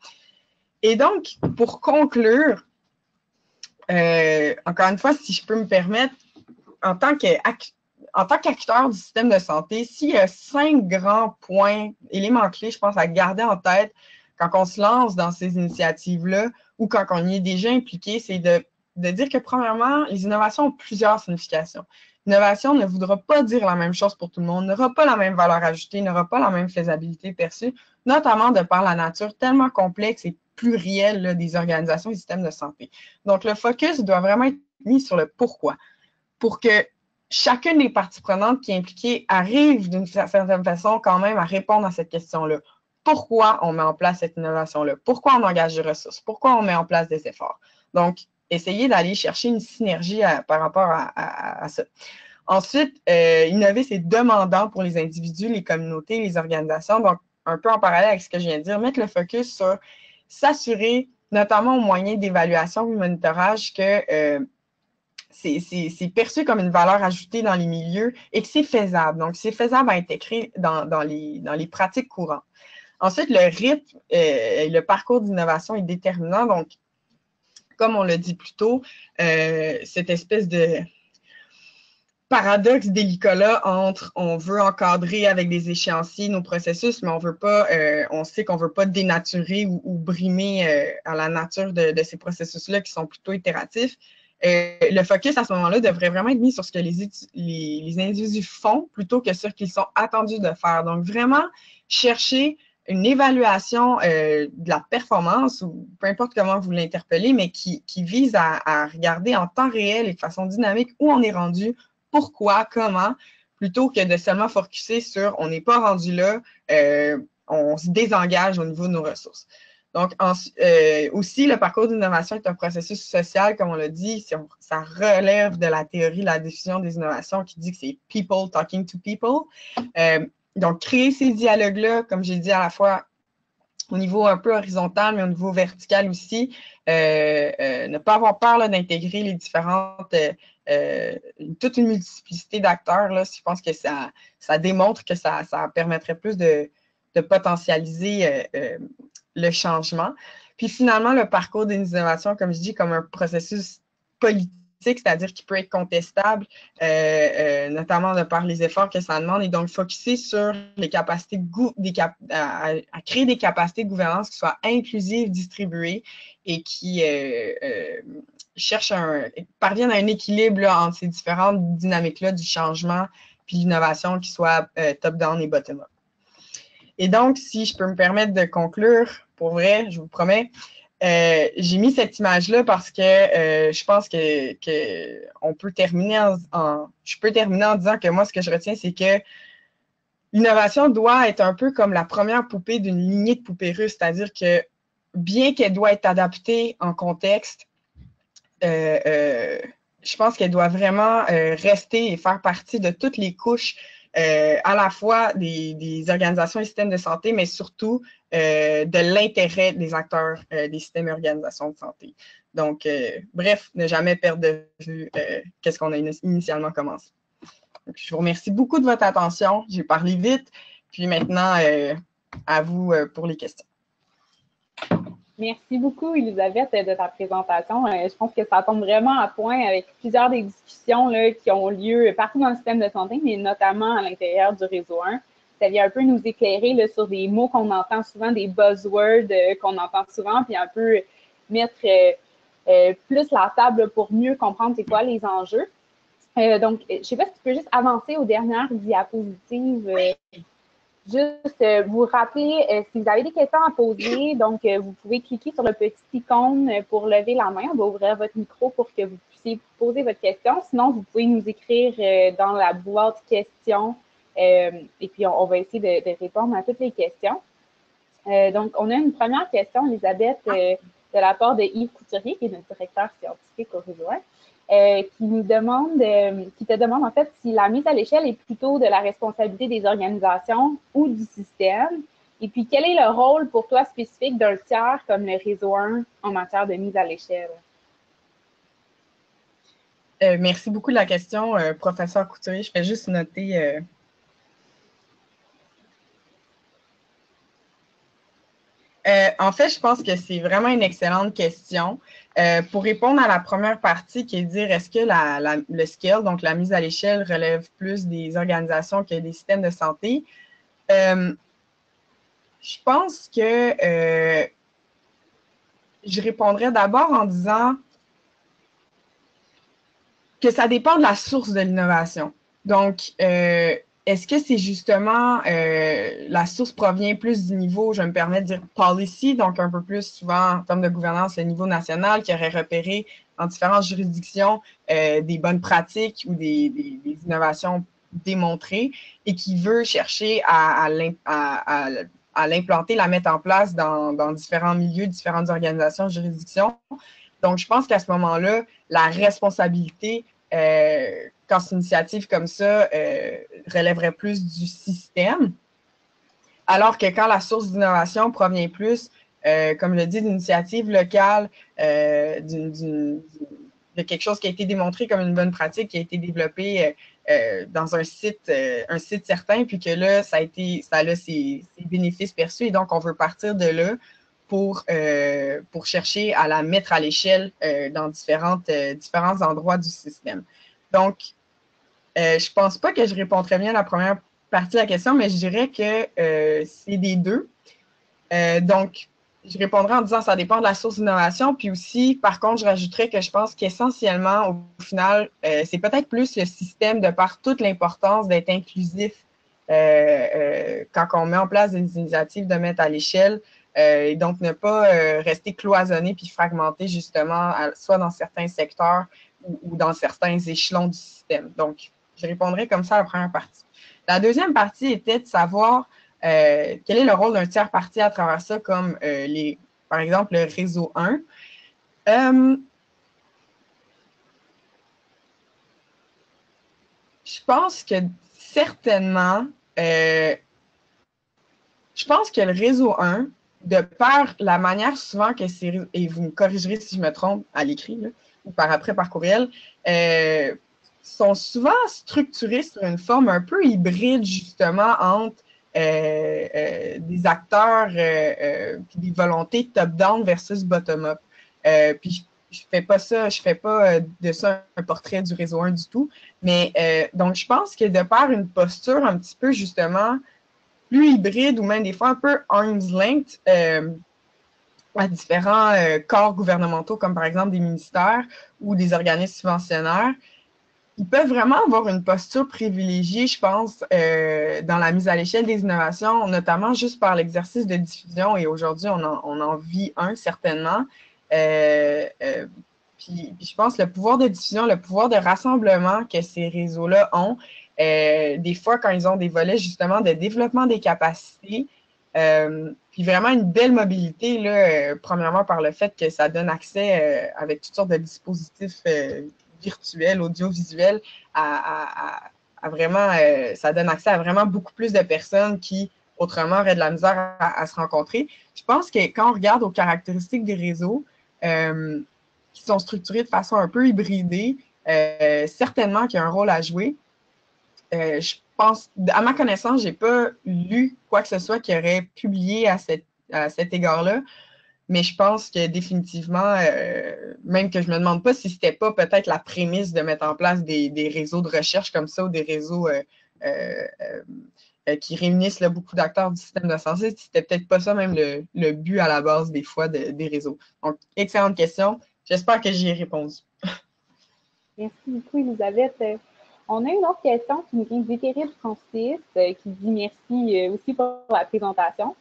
Et donc, pour conclure, encore une fois, si je peux me permettre, en tant qu'acteur du système de santé, s'il y a 5 grands points, éléments clés, je pense, à garder en tête quand on se lance dans ces initiatives-là ou quand on y est déjà impliqué, c'est de dire que, premièrement, les innovations ont plusieurs significations. L'innovation ne voudra pas dire la même chose pour tout le monde, n'aura pas la même valeur ajoutée, n'aura pas la même faisabilité perçue, notamment de par la nature tellement complexe et plurielle là, des organisations et systèmes de santé. Donc, le focus doit vraiment être mis sur le pourquoi, pour que chacune des parties prenantes qui est impliquée arrive d'une certaine façon quand même à répondre à cette question-là. Pourquoi on met en place cette innovation-là? Pourquoi on engage des ressources? Pourquoi on met en place des efforts? Donc, essayez d'aller chercher une synergie par rapport à ça. Ensuite, innover, c'est demandant pour les individus, les communautés, les organisations. Donc, un peu en parallèle avec ce que je viens de dire, mettre le focus sur s'assurer, notamment au moyen d'évaluation ou de monitorage, que c'est perçu comme une valeur ajoutée dans les milieux et que c'est faisable. Donc, c'est faisable à intégrer dans les pratiques courantes. Ensuite, le rythme et le parcours d'innovation est déterminant. Donc, comme on l'a dit plus tôt, cette espèce de paradoxe délicat entre on veut encadrer avec des échéanciers nos processus, mais on veut pas, on sait qu'on veut pas dénaturer ou brimer à la nature de ces processus-là qui sont plutôt itératifs. Le focus à ce moment-là devrait vraiment être mis sur ce que les individus font plutôt que sur ce qu'ils sont attendus de faire. Donc, vraiment chercher une évaluation de la performance, ou peu importe comment vous l'interpellez, mais qui vise à regarder en temps réel et de façon dynamique où on est rendu, pourquoi, comment, plutôt que de seulement focuser sur on n'est pas rendu là, on se désengage au niveau de nos ressources. Donc, aussi, le parcours d'innovation est un processus social, comme on l'a dit, ça relève de la théorie de la diffusion des innovations qui dit que c'est people talking to people. Donc, créer ces dialogues-là, comme j'ai dit, à la fois au niveau un peu horizontal, mais au niveau vertical aussi, ne pas avoir peur d'intégrer les différentes, toute une multiplicité d'acteurs. Je pense que ça démontre que ça permettrait plus de potentialiser le changement. Puis finalement, le parcours des innovations, comme je dis, comme un processus politique, c'est-à-dire qui peut être contestable, notamment de par les efforts que ça demande, et donc focuser sur les capacités à créer des capacités de gouvernance qui soient inclusives, distribuées et qui parviennent à un équilibre là, entre ces différentes dynamiques-là du changement puis l'innovation qui soit top-down et bottom-up. Et donc, si je peux me permettre de conclure, pour vrai, je vous promets, j'ai mis cette image-là parce que je pense que on peut terminer je peux terminer en disant que moi, ce que je retiens, c'est que l'innovation doit être un peu comme la première poupée d'une lignée de poupées russes, c'est-à-dire que bien qu'elle doit être adaptée en contexte, je pense qu'elle doit vraiment rester et faire partie de toutes les couches à la fois des organisations et systèmes de santé, mais surtout de l'intérêt des acteurs des systèmes et organisations de santé. Donc, bref, ne jamais perdre de vue qu'est-ce qu'on a initialement commencé. Donc, je vous remercie beaucoup de votre attention. J'ai parlé vite. Puis maintenant, à vous pour les questions. Merci beaucoup, Elisabeth, de ta présentation. Je pense que ça tombe vraiment à point avec plusieurs des discussions là, qui ont lieu partout dans le système de santé, mais notamment à l'intérieur du réseau 1. Ça vient un peu nous éclairer là, sur des mots qu'on entend souvent, des buzzwords qu'on entend souvent, puis un peu mettre plus la table pour mieux comprendre c'est quoi les enjeux. Donc, je ne sais pas si tu peux juste avancer aux dernières diapositives. Juste vous rappeler, si vous avez des questions à poser, donc vous pouvez cliquer sur le petit icône pour lever la main. On va ouvrir votre micro pour que vous puissiez poser votre question. Sinon, vous pouvez nous écrire dans la boîte questions et puis on va essayer de répondre à toutes les questions. Donc, on a une première question, Elisabeth, de la part de Yves Couturier, qui est notre directeur scientifique au réseau 1. Qui te demande en fait si la mise à l'échelle est plutôt de la responsabilité des organisations ou du système. Et puis, quel est le rôle pour toi spécifique d'un tiers comme le réseau 1 en matière de mise à l'échelle? Merci beaucoup de la question, professeur Couturier. Je fais juste noter. En fait, je pense que c'est vraiment une excellente question. Pour répondre à la première partie, qui est de dire est-ce que le scale, donc la mise à l'échelle, relève plus des organisations que des systèmes de santé, je pense que je répondrais d'abord en disant que ça dépend de la source de l'innovation. Donc, est-ce que c'est justement la source provient plus du niveau, je me permets de dire policy, donc un peu plus souvent en termes de gouvernance, le niveau national qui aurait repéré dans différentes juridictions des bonnes pratiques ou des innovations démontrées et qui veut chercher à l'implanter, la mettre en place dans différents milieux, différentes organisations, juridictions. Donc, je pense qu'à ce moment-là, la responsabilité quand c'est une initiative comme ça, relèverait plus du système, alors que quand la source d'innovation provient plus, comme je le dis, d'une initiative locale, de quelque chose qui a été démontré comme une bonne pratique, qui a été développé dans un site certain, puis que là, ça a ses bénéfices perçus, et donc on veut partir de là pour chercher à la mettre à l'échelle dans différents endroits du système. Donc, je ne pense pas que je répondrais bien à la première partie de la question, mais je dirais que c'est des deux. Donc, je répondrai en disant que ça dépend de la source d'innovation. Puis aussi, par contre, je rajouterais que je pense qu'essentiellement, au final, c'est peut-être plus le système de par toute l'importance d'être inclusif quand on met en place des initiatives de mettre à l'échelle. Et donc, ne pas rester cloisonné puis fragmenté justement, soit dans certains secteurs ou dans certains échelons du système. Donc, je répondrai comme ça à la première partie. La deuxième partie était de savoir quel est le rôle d'un tiers parti à travers ça, comme par exemple le réseau 1. Je pense que certainement, je pense que le réseau 1, de par la manière souvent que c'est, et vous me corrigerez si je me trompe à l'écrit, ou par courriel, sont souvent structurés sur une forme un peu hybride, justement, entre des acteurs puis des volontés top-down versus bottom-up. Puis je fais pas de ça un portrait du réseau 1 du tout, mais donc je pense que de par une posture un petit peu, justement, plus hybride ou même des fois un peu arm's length à différents corps gouvernementaux, comme par exemple des ministères ou des organismes subventionnaires, ils peuvent vraiment avoir une posture privilégiée, je pense, dans la mise à l'échelle des innovations, notamment juste par l'exercice de diffusion. Et aujourd'hui, on en vit un, certainement. Puis je pense le pouvoir de diffusion, le pouvoir de rassemblement que ces réseaux-là ont, des fois, quand ils ont des volets, justement, de développement des capacités, puis vraiment une belle mobilité, là, premièrement par le fait que ça donne accès avec toutes sortes de dispositifs virtuels, audiovisuels, à vraiment, ça donne accès à vraiment beaucoup plus de personnes qui, autrement, auraient de la misère à se rencontrer. Je pense que quand on regarde aux caractéristiques des réseaux qui sont structurés de façon un peu hybridée, certainement qu'il y a un rôle à jouer. Je pense, à ma connaissance, je n'ai pas lu quoi que ce soit qui aurait publié à cet égard-là, mais je pense que définitivement, même que je ne me demande pas si ce n'était pas peut-être la prémisse de mettre en place des réseaux de recherche comme ça ou des réseaux qui réunissent là, beaucoup d'acteurs du système de santé, c'était peut-être pas ça même le but à la base des fois des réseaux. Donc, excellente question. J'espère que j'y ai répondu. Merci beaucoup, Elisabeth. On a une autre question qui nous vient d'Éthéride Francis, qui dit merci aussi pour la présentation,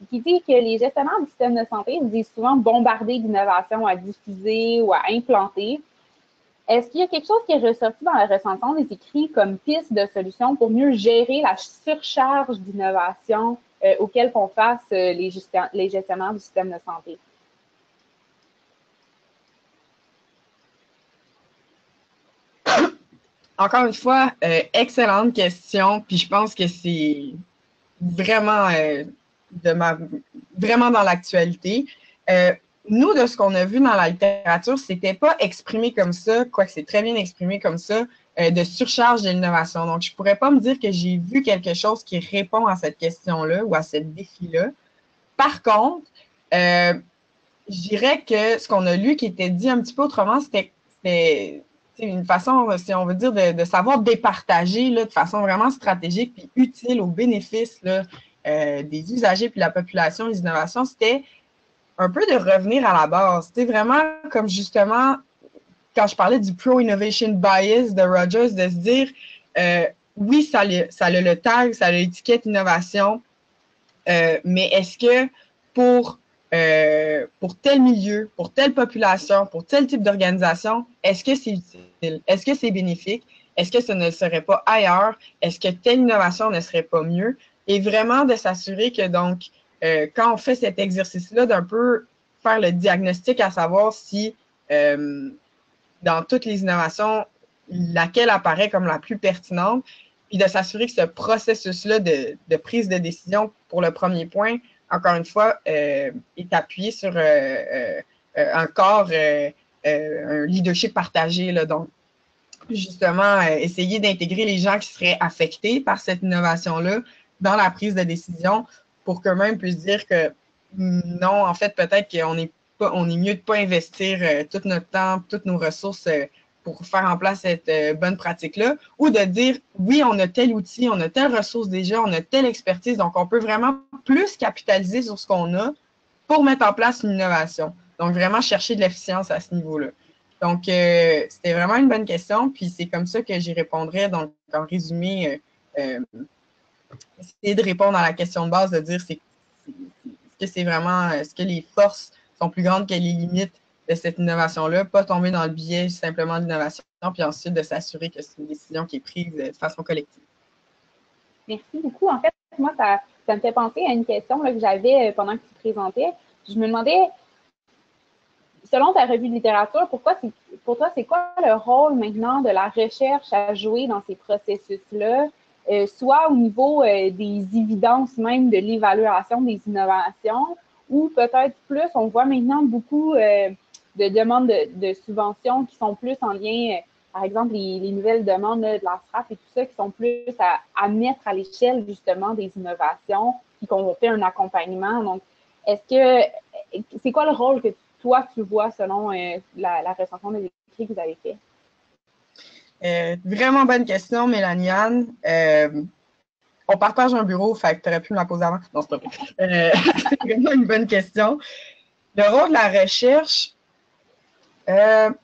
qui dit que les gestionnaires du système de santé disent souvent bombarder d'innovations à diffuser ou à implanter. Est-ce qu'il y a quelque chose qui est ressorti dans la recension des écrits comme piste de solution pour mieux gérer la surcharge d'innovation auxquelles font face les gestionnaires du système de santé? Encore une fois, excellente question. Puis je pense que c'est vraiment, vraiment dans l'actualité. nous, de ce qu'on a vu dans la littérature, c'était pas exprimé comme ça, quoique c'est très bien exprimé comme ça, de surcharge de l'innovation. Donc, je pourrais pas me dire que j'ai vu quelque chose qui répond à cette question-là ou à ce défi-là. Par contre, je dirais que ce qu'on a lu qui était dit un petit peu autrement, c'était une façon, si on veut dire, de savoir départager là, de façon vraiment stratégique puis utile au bénéfice là, des usagers puis de la population, les innovations, c'était un peu de revenir à la base. C'était vraiment comme justement, quand je parlais du pro-innovation bias de Rogers, de se dire, oui, ça a le tag, ça a l'étiquette innovation, mais est-ce que pour tel milieu, pour telle population, pour tel type d'organisation, est-ce que c'est utile? Est-ce que c'est bénéfique? Est-ce que ce ne serait pas ailleurs? Est-ce que telle innovation ne serait pas mieux? Et vraiment de s'assurer que donc, quand on fait cet exercice-là, d'un peu faire le diagnostic à savoir si dans toutes les innovations, laquelle apparaît comme la plus pertinente, puis de s'assurer que ce processus-là de prise de décision pour le premier point, encore une fois, est appuyé sur un corps, un leadership partagé. Là, donc, justement, essayer d'intégrer les gens qui seraient affectés par cette innovation-là dans la prise de décision pour qu'eux-mêmes puissent dire que non, en fait, peut-être qu'on est mieux de ne pas investir tout notre temps, toutes nos ressources pour faire en place cette bonne pratique-là, ou de dire, oui, on a tel outil, on a telle ressource déjà, on a telle expertise, donc on peut vraiment plus capitaliser sur ce qu'on a pour mettre en place une innovation. Donc, vraiment chercher de l'efficience à ce niveau-là. Donc, c'était vraiment une bonne question, puis c'est comme ça que j'y répondrais. Donc, en résumé, essayer de répondre à la question de base, de dire est-ce que les forces sont plus grandes que les limites de cette innovation-là, pas tomber dans le biais simplement de l'innovation, puis ensuite de s'assurer que c'est une décision qui est prise de façon collective. Merci beaucoup. En fait, moi, ça me fait penser à une question là, que j'avais pendant que tu présentais. Je me demandais, selon ta revue de littérature, pour toi, c'est quoi le rôle maintenant de la recherche à jouer dans ces processus-là, soit au niveau des évidences même de l'évaluation des innovations, ou peut-être plus, on voit maintenant beaucoup de demandes de subventions qui sont plus en lien, par exemple, les nouvelles demandes là, de la SRAP et tout ça, qui sont plus à mettre à l'échelle justement des innovations, puis qu'on fait un accompagnement. Donc, c'est quoi le rôle que toi, tu vois selon la recension des écrits que vous avez fait? Vraiment bonne question, Mélanie-Anne. On partage un bureau, fait que tu aurais pu me la poser avant. Non, c'est pas vrai. C'est vraiment une bonne question. Le rôle de la recherche, je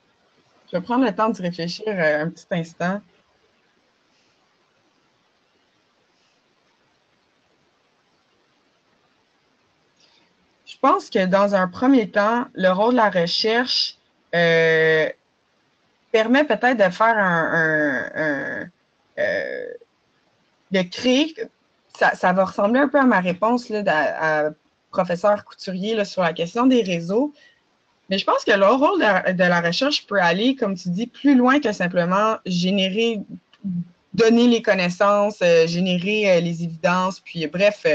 vais prendre le temps d'y réfléchir un petit instant. Je pense que dans un premier temps, le rôle de la recherche permet peut-être de faire de créer, ça va ressembler un peu à ma réponse là, à professeur Couturier là, sur la question des réseaux. Mais je pense que le rôle de la recherche peut aller, comme tu dis, plus loin que simplement donner les connaissances, générer les évidences, puis bref,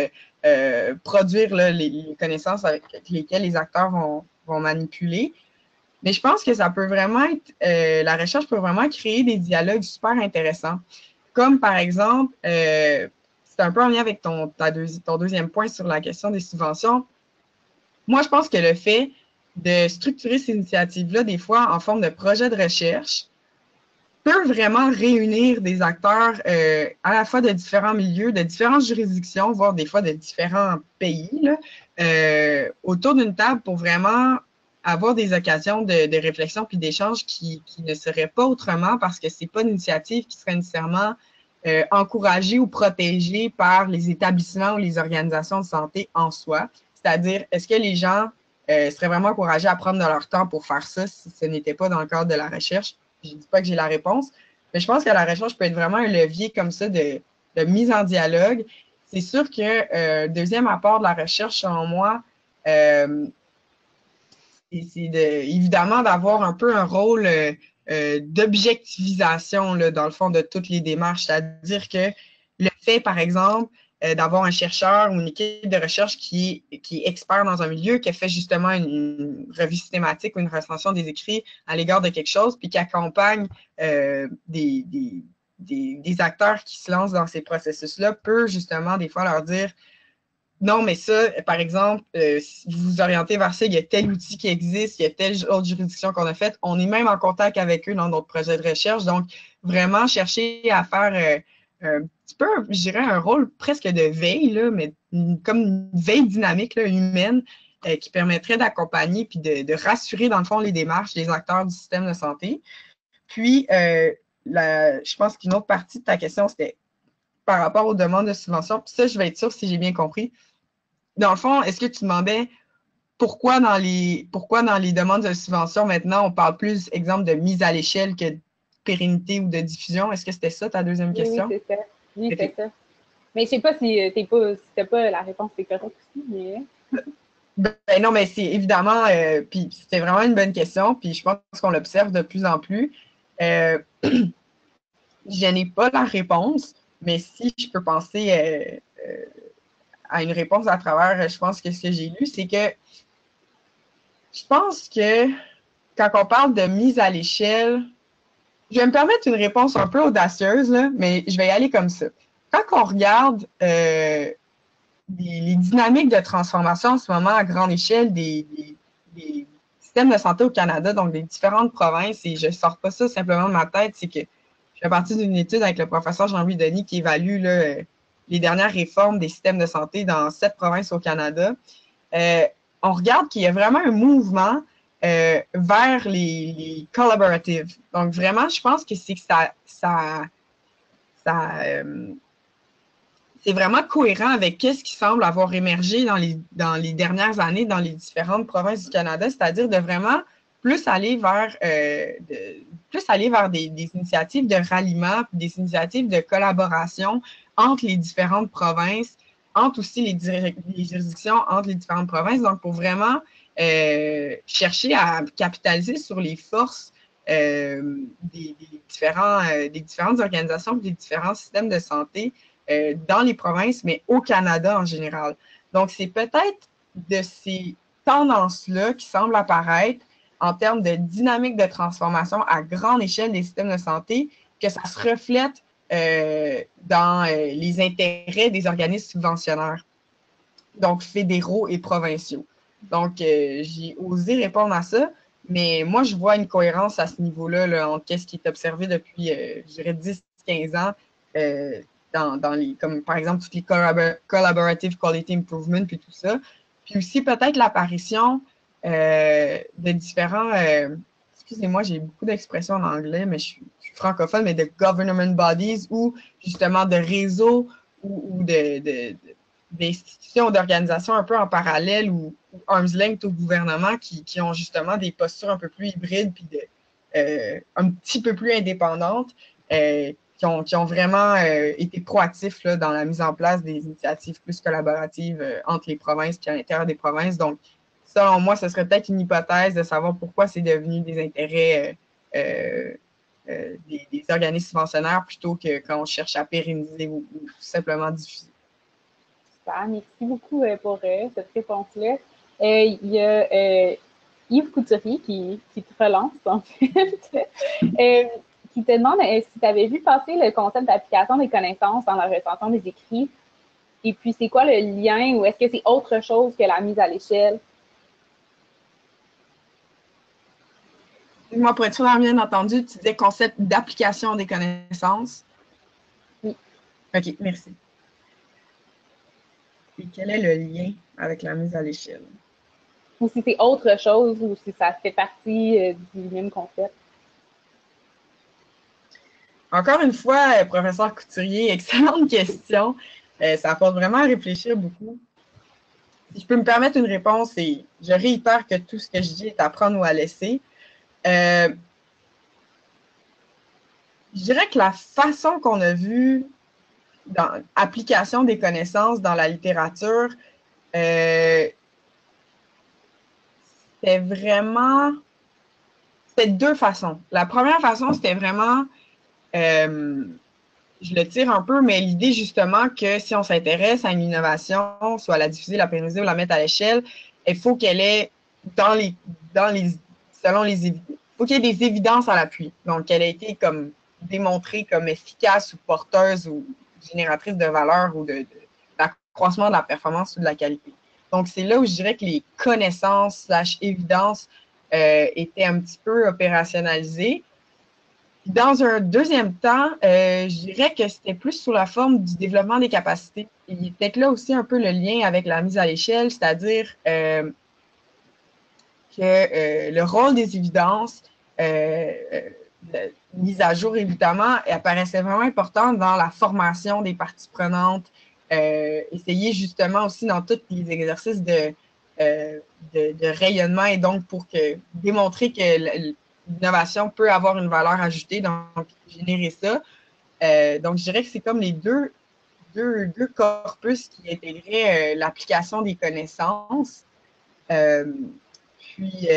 produire là, les connaissances avec lesquelles les acteurs vont manipuler. Mais je pense que ça peut vraiment être, la recherche peut vraiment créer des dialogues super intéressants. Comme par exemple, c'est un peu en lien avec ton deuxième point sur la question des subventions. Moi, je pense que le fait de structurer ces initiatives-là, des fois en forme de projet de recherche, peut vraiment réunir des acteurs à la fois de différents milieux, de différentes juridictions, voire des fois de différents pays, là, autour d'une table pour vraiment avoir des occasions de réflexion puis d'échange qui ne seraient pas autrement parce que c'est pas une initiative qui serait nécessairement encouragée ou protégée par les établissements ou les organisations de santé en soi. C'est-à-dire, est-ce que les gens seraient vraiment encouragés à prendre de leur temps pour faire ça si ce n'était pas dans le cadre de la recherche? Je ne dis pas que j'ai la réponse, mais je pense que la recherche peut être vraiment un levier comme ça de mise en dialogue. C'est sûr que deuxième apport de la recherche, selon moi, c'est évidemment d'avoir un peu un rôle d'objectivisation, dans le fond, de toutes les démarches. C'est-à-dire que le fait, par exemple, d'avoir un chercheur ou une équipe de recherche qui est expert dans un milieu, qui a fait justement une revue systématique ou une recension des écrits à l'égard de quelque chose, puis qui accompagne des acteurs qui se lancent dans ces processus-là, peut justement des fois leur dire non, mais ça, par exemple, si vous vous orientez vers ça, il y a tel outil qui existe, il y a telle autre juridiction qu'on a faite. On est même en contact avec eux dans notre projet de recherche. Donc, vraiment chercher à faire un petit peu, je dirais, un rôle presque de veille, là, mais comme une veille dynamique là, humaine qui permettrait d'accompagner puis de rassurer, dans le fond, les démarches des acteurs du système de santé. Puis, je pense qu'une autre partie de ta question, c'était par rapport aux demandes de subvention. Puis ça, je vais être sûre si j'ai bien compris. Dans le fond, est-ce que tu demandais pourquoi dans les demandes de subvention, maintenant, on parle plus, exemple, de mise à l'échelle que de pérennité ou de diffusion? Est-ce que c'était ça ta deuxième question? Oui, c'est ça. Oui, Okay. c'est ça. Mais je sais pas si t'as pas la réponse, c'est correct aussi, mais. Ben non, mais c'est évidemment, puis c'était vraiment une bonne question, puis je pense qu'on l'observe de plus en plus. Je n'ai pas la réponse, mais si je peux penser à une réponse à travers, je pense que ce que j'ai lu, c'est que je pense que quand on parle de mise à l'échelle, je vais me permettre une réponse un peu audacieuse, là, mais je vais y aller comme ça. Quand on regarde les dynamiques de transformation en ce moment à grande échelle des systèmes de santé au Canada, donc des différentes provinces, et je ne sors pas ça simplement de ma tête, c'est que je fais partie d'une étude avec le professeur Jean-Louis Denis qui évalue là, les dernières réformes des systèmes de santé dans 7 provinces au Canada. On regarde qu'il y a vraiment un mouvement vers les collaboratives. Donc, vraiment, je pense que c'est que c'est vraiment cohérent avec ce qui semble avoir émergé dans les dernières années dans les différentes provinces du Canada, c'est-à-dire de vraiment plus aller vers des initiatives de ralliement, des initiatives de collaboration entre les différentes provinces, entre aussi les juridictions entre les différentes provinces. Donc, pour vraiment chercher à capitaliser sur les forces des différentes organisations, des différents systèmes de santé dans les provinces, mais au Canada en général. Donc, c'est peut-être de ces tendances-là qui semblent apparaître en termes de dynamique de transformation à grande échelle des systèmes de santé, que ça se reflète dans les intérêts des organismes subventionnaires, donc fédéraux et provinciaux. Donc, j'ai osé répondre à ça, mais moi, je vois une cohérence à ce niveau-là là, entre ce qui est observé depuis, je dirais, 10-15 ans dans les, comme par exemple, toutes les collaborative quality improvement, puis tout ça. Puis aussi, peut-être l'apparition de différents, excusez-moi, j'ai beaucoup d'expressions en anglais, mais je suis francophone, mais de government bodies ou justement de réseaux ou d'institutions, d'organisations un peu en parallèle ou arm's length au gouvernement qui ont justement des postures un peu plus hybrides puis un petit peu plus indépendantes, qui ont vraiment été proactifs là, dans la mise en place des initiatives plus collaboratives entre les provinces et à l'intérieur des provinces. Donc, selon moi, ce serait peut-être une hypothèse de savoir pourquoi c'est devenu des intérêts des organismes subventionnaires plutôt que quand on cherche à pérenniser ou simplement diffuser. Super, merci beaucoup pour cette réponse-là. Il y a Yves Couturier qui te relance, en fait, qui te demande si tu avais vu passer le concept d'application des connaissances dans la recension des écrits. Et puis, c'est quoi le lien ou est-ce que c'est autre chose que la mise à l'échelle? Moi, pour être sûr d'avoir bien entendu, tu disais concept d'application des connaissances. Oui. OK, merci. Et quel est le lien avec la mise à l'échelle? Ou si c'est autre chose ou si ça fait partie du même concept? Encore une fois, professeur Couturier, excellente question. Ça apporte vraiment à réfléchir beaucoup. Si je peux me permettre une réponse, et je réitère que tout ce que je dis est à prendre ou à laisser. Je dirais que la façon qu'on a vu dans l'application des connaissances dans la littérature, c'était deux façons. La première façon, c'était vraiment je le tire un peu, mais l'idée justement que si on s'intéresse à une innovation, soit la diffuser, la pérenniser ou la mettre à l'échelle, il faut qu'elle ait selon les faut qu'il y ait des évidences à l'appui. Donc, elle a été comme démontrée comme efficace ou porteuse ou génératrice de valeur ou d'accroissement de la performance ou de la qualité. Donc, c'est là où je dirais que les connaissances / évidences étaient un petit peu opérationnalisées. Dans un deuxième temps, je dirais que c'était plus sous la forme du développement des capacités. Il y a peut-être là aussi un peu le lien avec la mise à l'échelle, c'est-à-dire que le rôle des évidences, mise à jour évidemment, apparaissait vraiment important dans la formation des parties prenantes, essayer justement aussi dans tous les exercices de rayonnement et donc pour démontrer que l'innovation peut avoir une valeur ajoutée, donc générer ça. Donc, je dirais que c'est comme les deux corpus qui intégraient l'application des connaissances. Puis,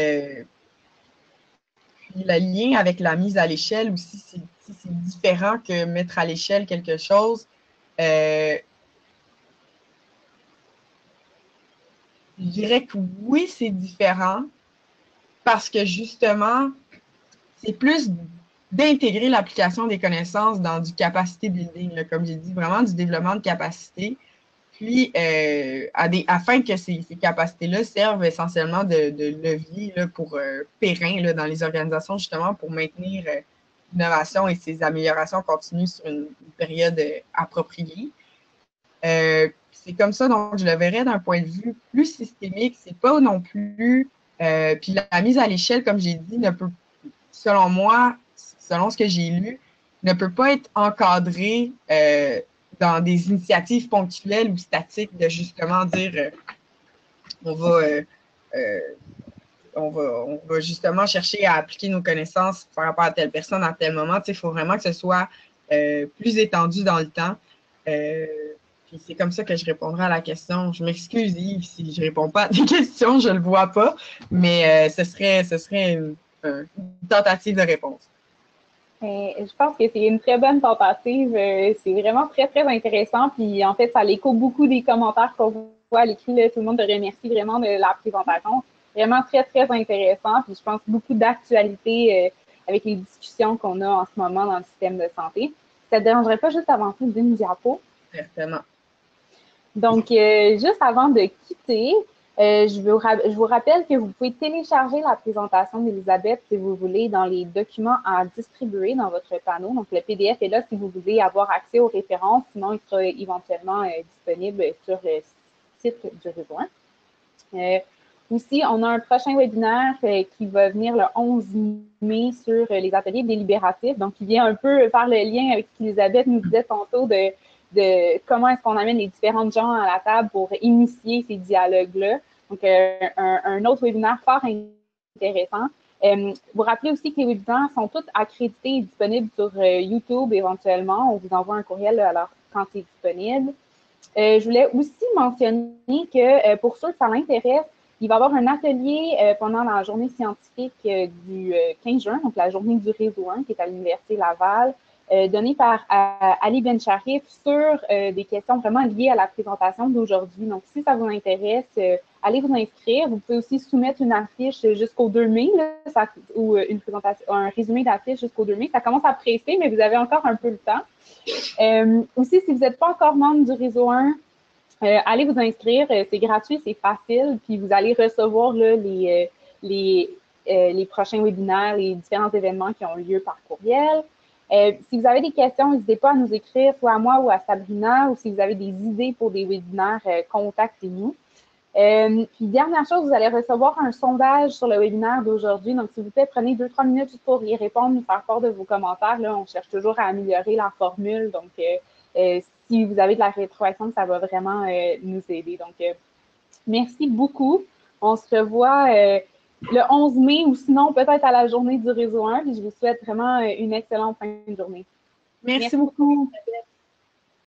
le lien avec la mise à l'échelle aussi, c'est différent que mettre à l'échelle quelque chose. Je dirais que oui, c'est différent parce que justement, c'est plus d'intégrer l'application des connaissances dans du capacity building, là, comme j'ai dit, vraiment du développement de capacité. Puis, afin que ces capacités-là servent essentiellement de levier là, pour périn là, dans les organisations, justement, pour maintenir l'innovation et ses améliorations continues sur une période appropriée. C'est comme ça, donc je le verrais d'un point de vue plus systémique. C'est pas non plus... puis la mise à l'échelle, comme j'ai dit, ne peut, selon moi, selon ce que j'ai lu, ne peut pas être encadrée dans des initiatives ponctuelles ou statiques de justement dire on va justement chercher à appliquer nos connaissances par rapport à telle personne à tel moment. Il faut vraiment que ce soit plus étendu dans le temps. Puis c'est comme ça que je répondrai à la question. Je m'excuse, Yves, si je ne réponds pas à tes questions, je ne le vois pas, mais ce serait une tentative de réponse. Je pense que c'est une très bonne tentative. C'est vraiment très, très intéressant. Puis, en fait, ça l'écho beaucoup des commentaires qu'on voit à l'écrit. Tout le monde te remercie vraiment de la présentation. Vraiment très, très intéressant. Puis, je pense beaucoup d'actualité avec les discussions qu'on a en ce moment dans le système de santé. Ça ne te dérangerait pas juste avancer d'une diapo? Certainement. Donc, juste avant de quitter, je vous rappelle que vous pouvez télécharger la présentation d'Elisabeth si vous voulez dans les documents à distribuer dans votre panneau. Donc, le PDF est là si vous voulez avoir accès aux références. Sinon, il sera éventuellement disponible sur le site du réseau. Aussi, on a un prochain webinaire qui va venir le 11 mai sur les ateliers délibératifs. Donc, il vient un peu faire le lien avec ce qu'Elisabeth nous disait tantôt de comment est-ce qu'on amène les différentes gens à la table pour initier ces dialogues-là. Donc, un autre webinaire fort intéressant. Vous rappelez aussi que les webinaires sont tous accrédités et disponibles sur YouTube éventuellement. On vous envoie un courriel alors quand c'est disponible. Je voulais aussi mentionner que pour ceux que ça l'intéresse, il va y avoir un atelier pendant la journée scientifique du 15 juin, donc la journée du réseau 1 qui est à l'Université Laval, donné par Ali Bencharif sur des questions vraiment liées à la présentation d'aujourd'hui. Donc, si ça vous intéresse, allez vous inscrire. Vous pouvez aussi soumettre une affiche jusqu'au 2 mai, là, ou une présentation, un résumé d'affiche jusqu'au 2 mai. Ça commence à presser, mais vous avez encore un peu le temps. Aussi, si vous n'êtes pas encore membre du réseau 1, allez vous inscrire. C'est gratuit, c'est facile. Puis, vous allez recevoir là, les prochains webinaires, les différents événements qui ont lieu par courriel. Si vous avez des questions, n'hésitez pas à nous écrire, soit à moi ou à Sabrina, ou si vous avez des idées pour des webinaires, contactez-nous. Puis, dernière chose, vous allez recevoir un sondage sur le webinaire d'aujourd'hui. Donc, s'il vous plaît, prenez 2-3 minutes juste pour y répondre, nous faire part de vos commentaires. Là, on cherche toujours à améliorer la formule. Donc, si vous avez de la rétroaction, ça va vraiment nous aider. Donc, merci beaucoup. On se revoit le 11 mai ou sinon peut-être à la journée du réseau 1. Puis je vous souhaite vraiment une excellente fin de journée. Merci beaucoup.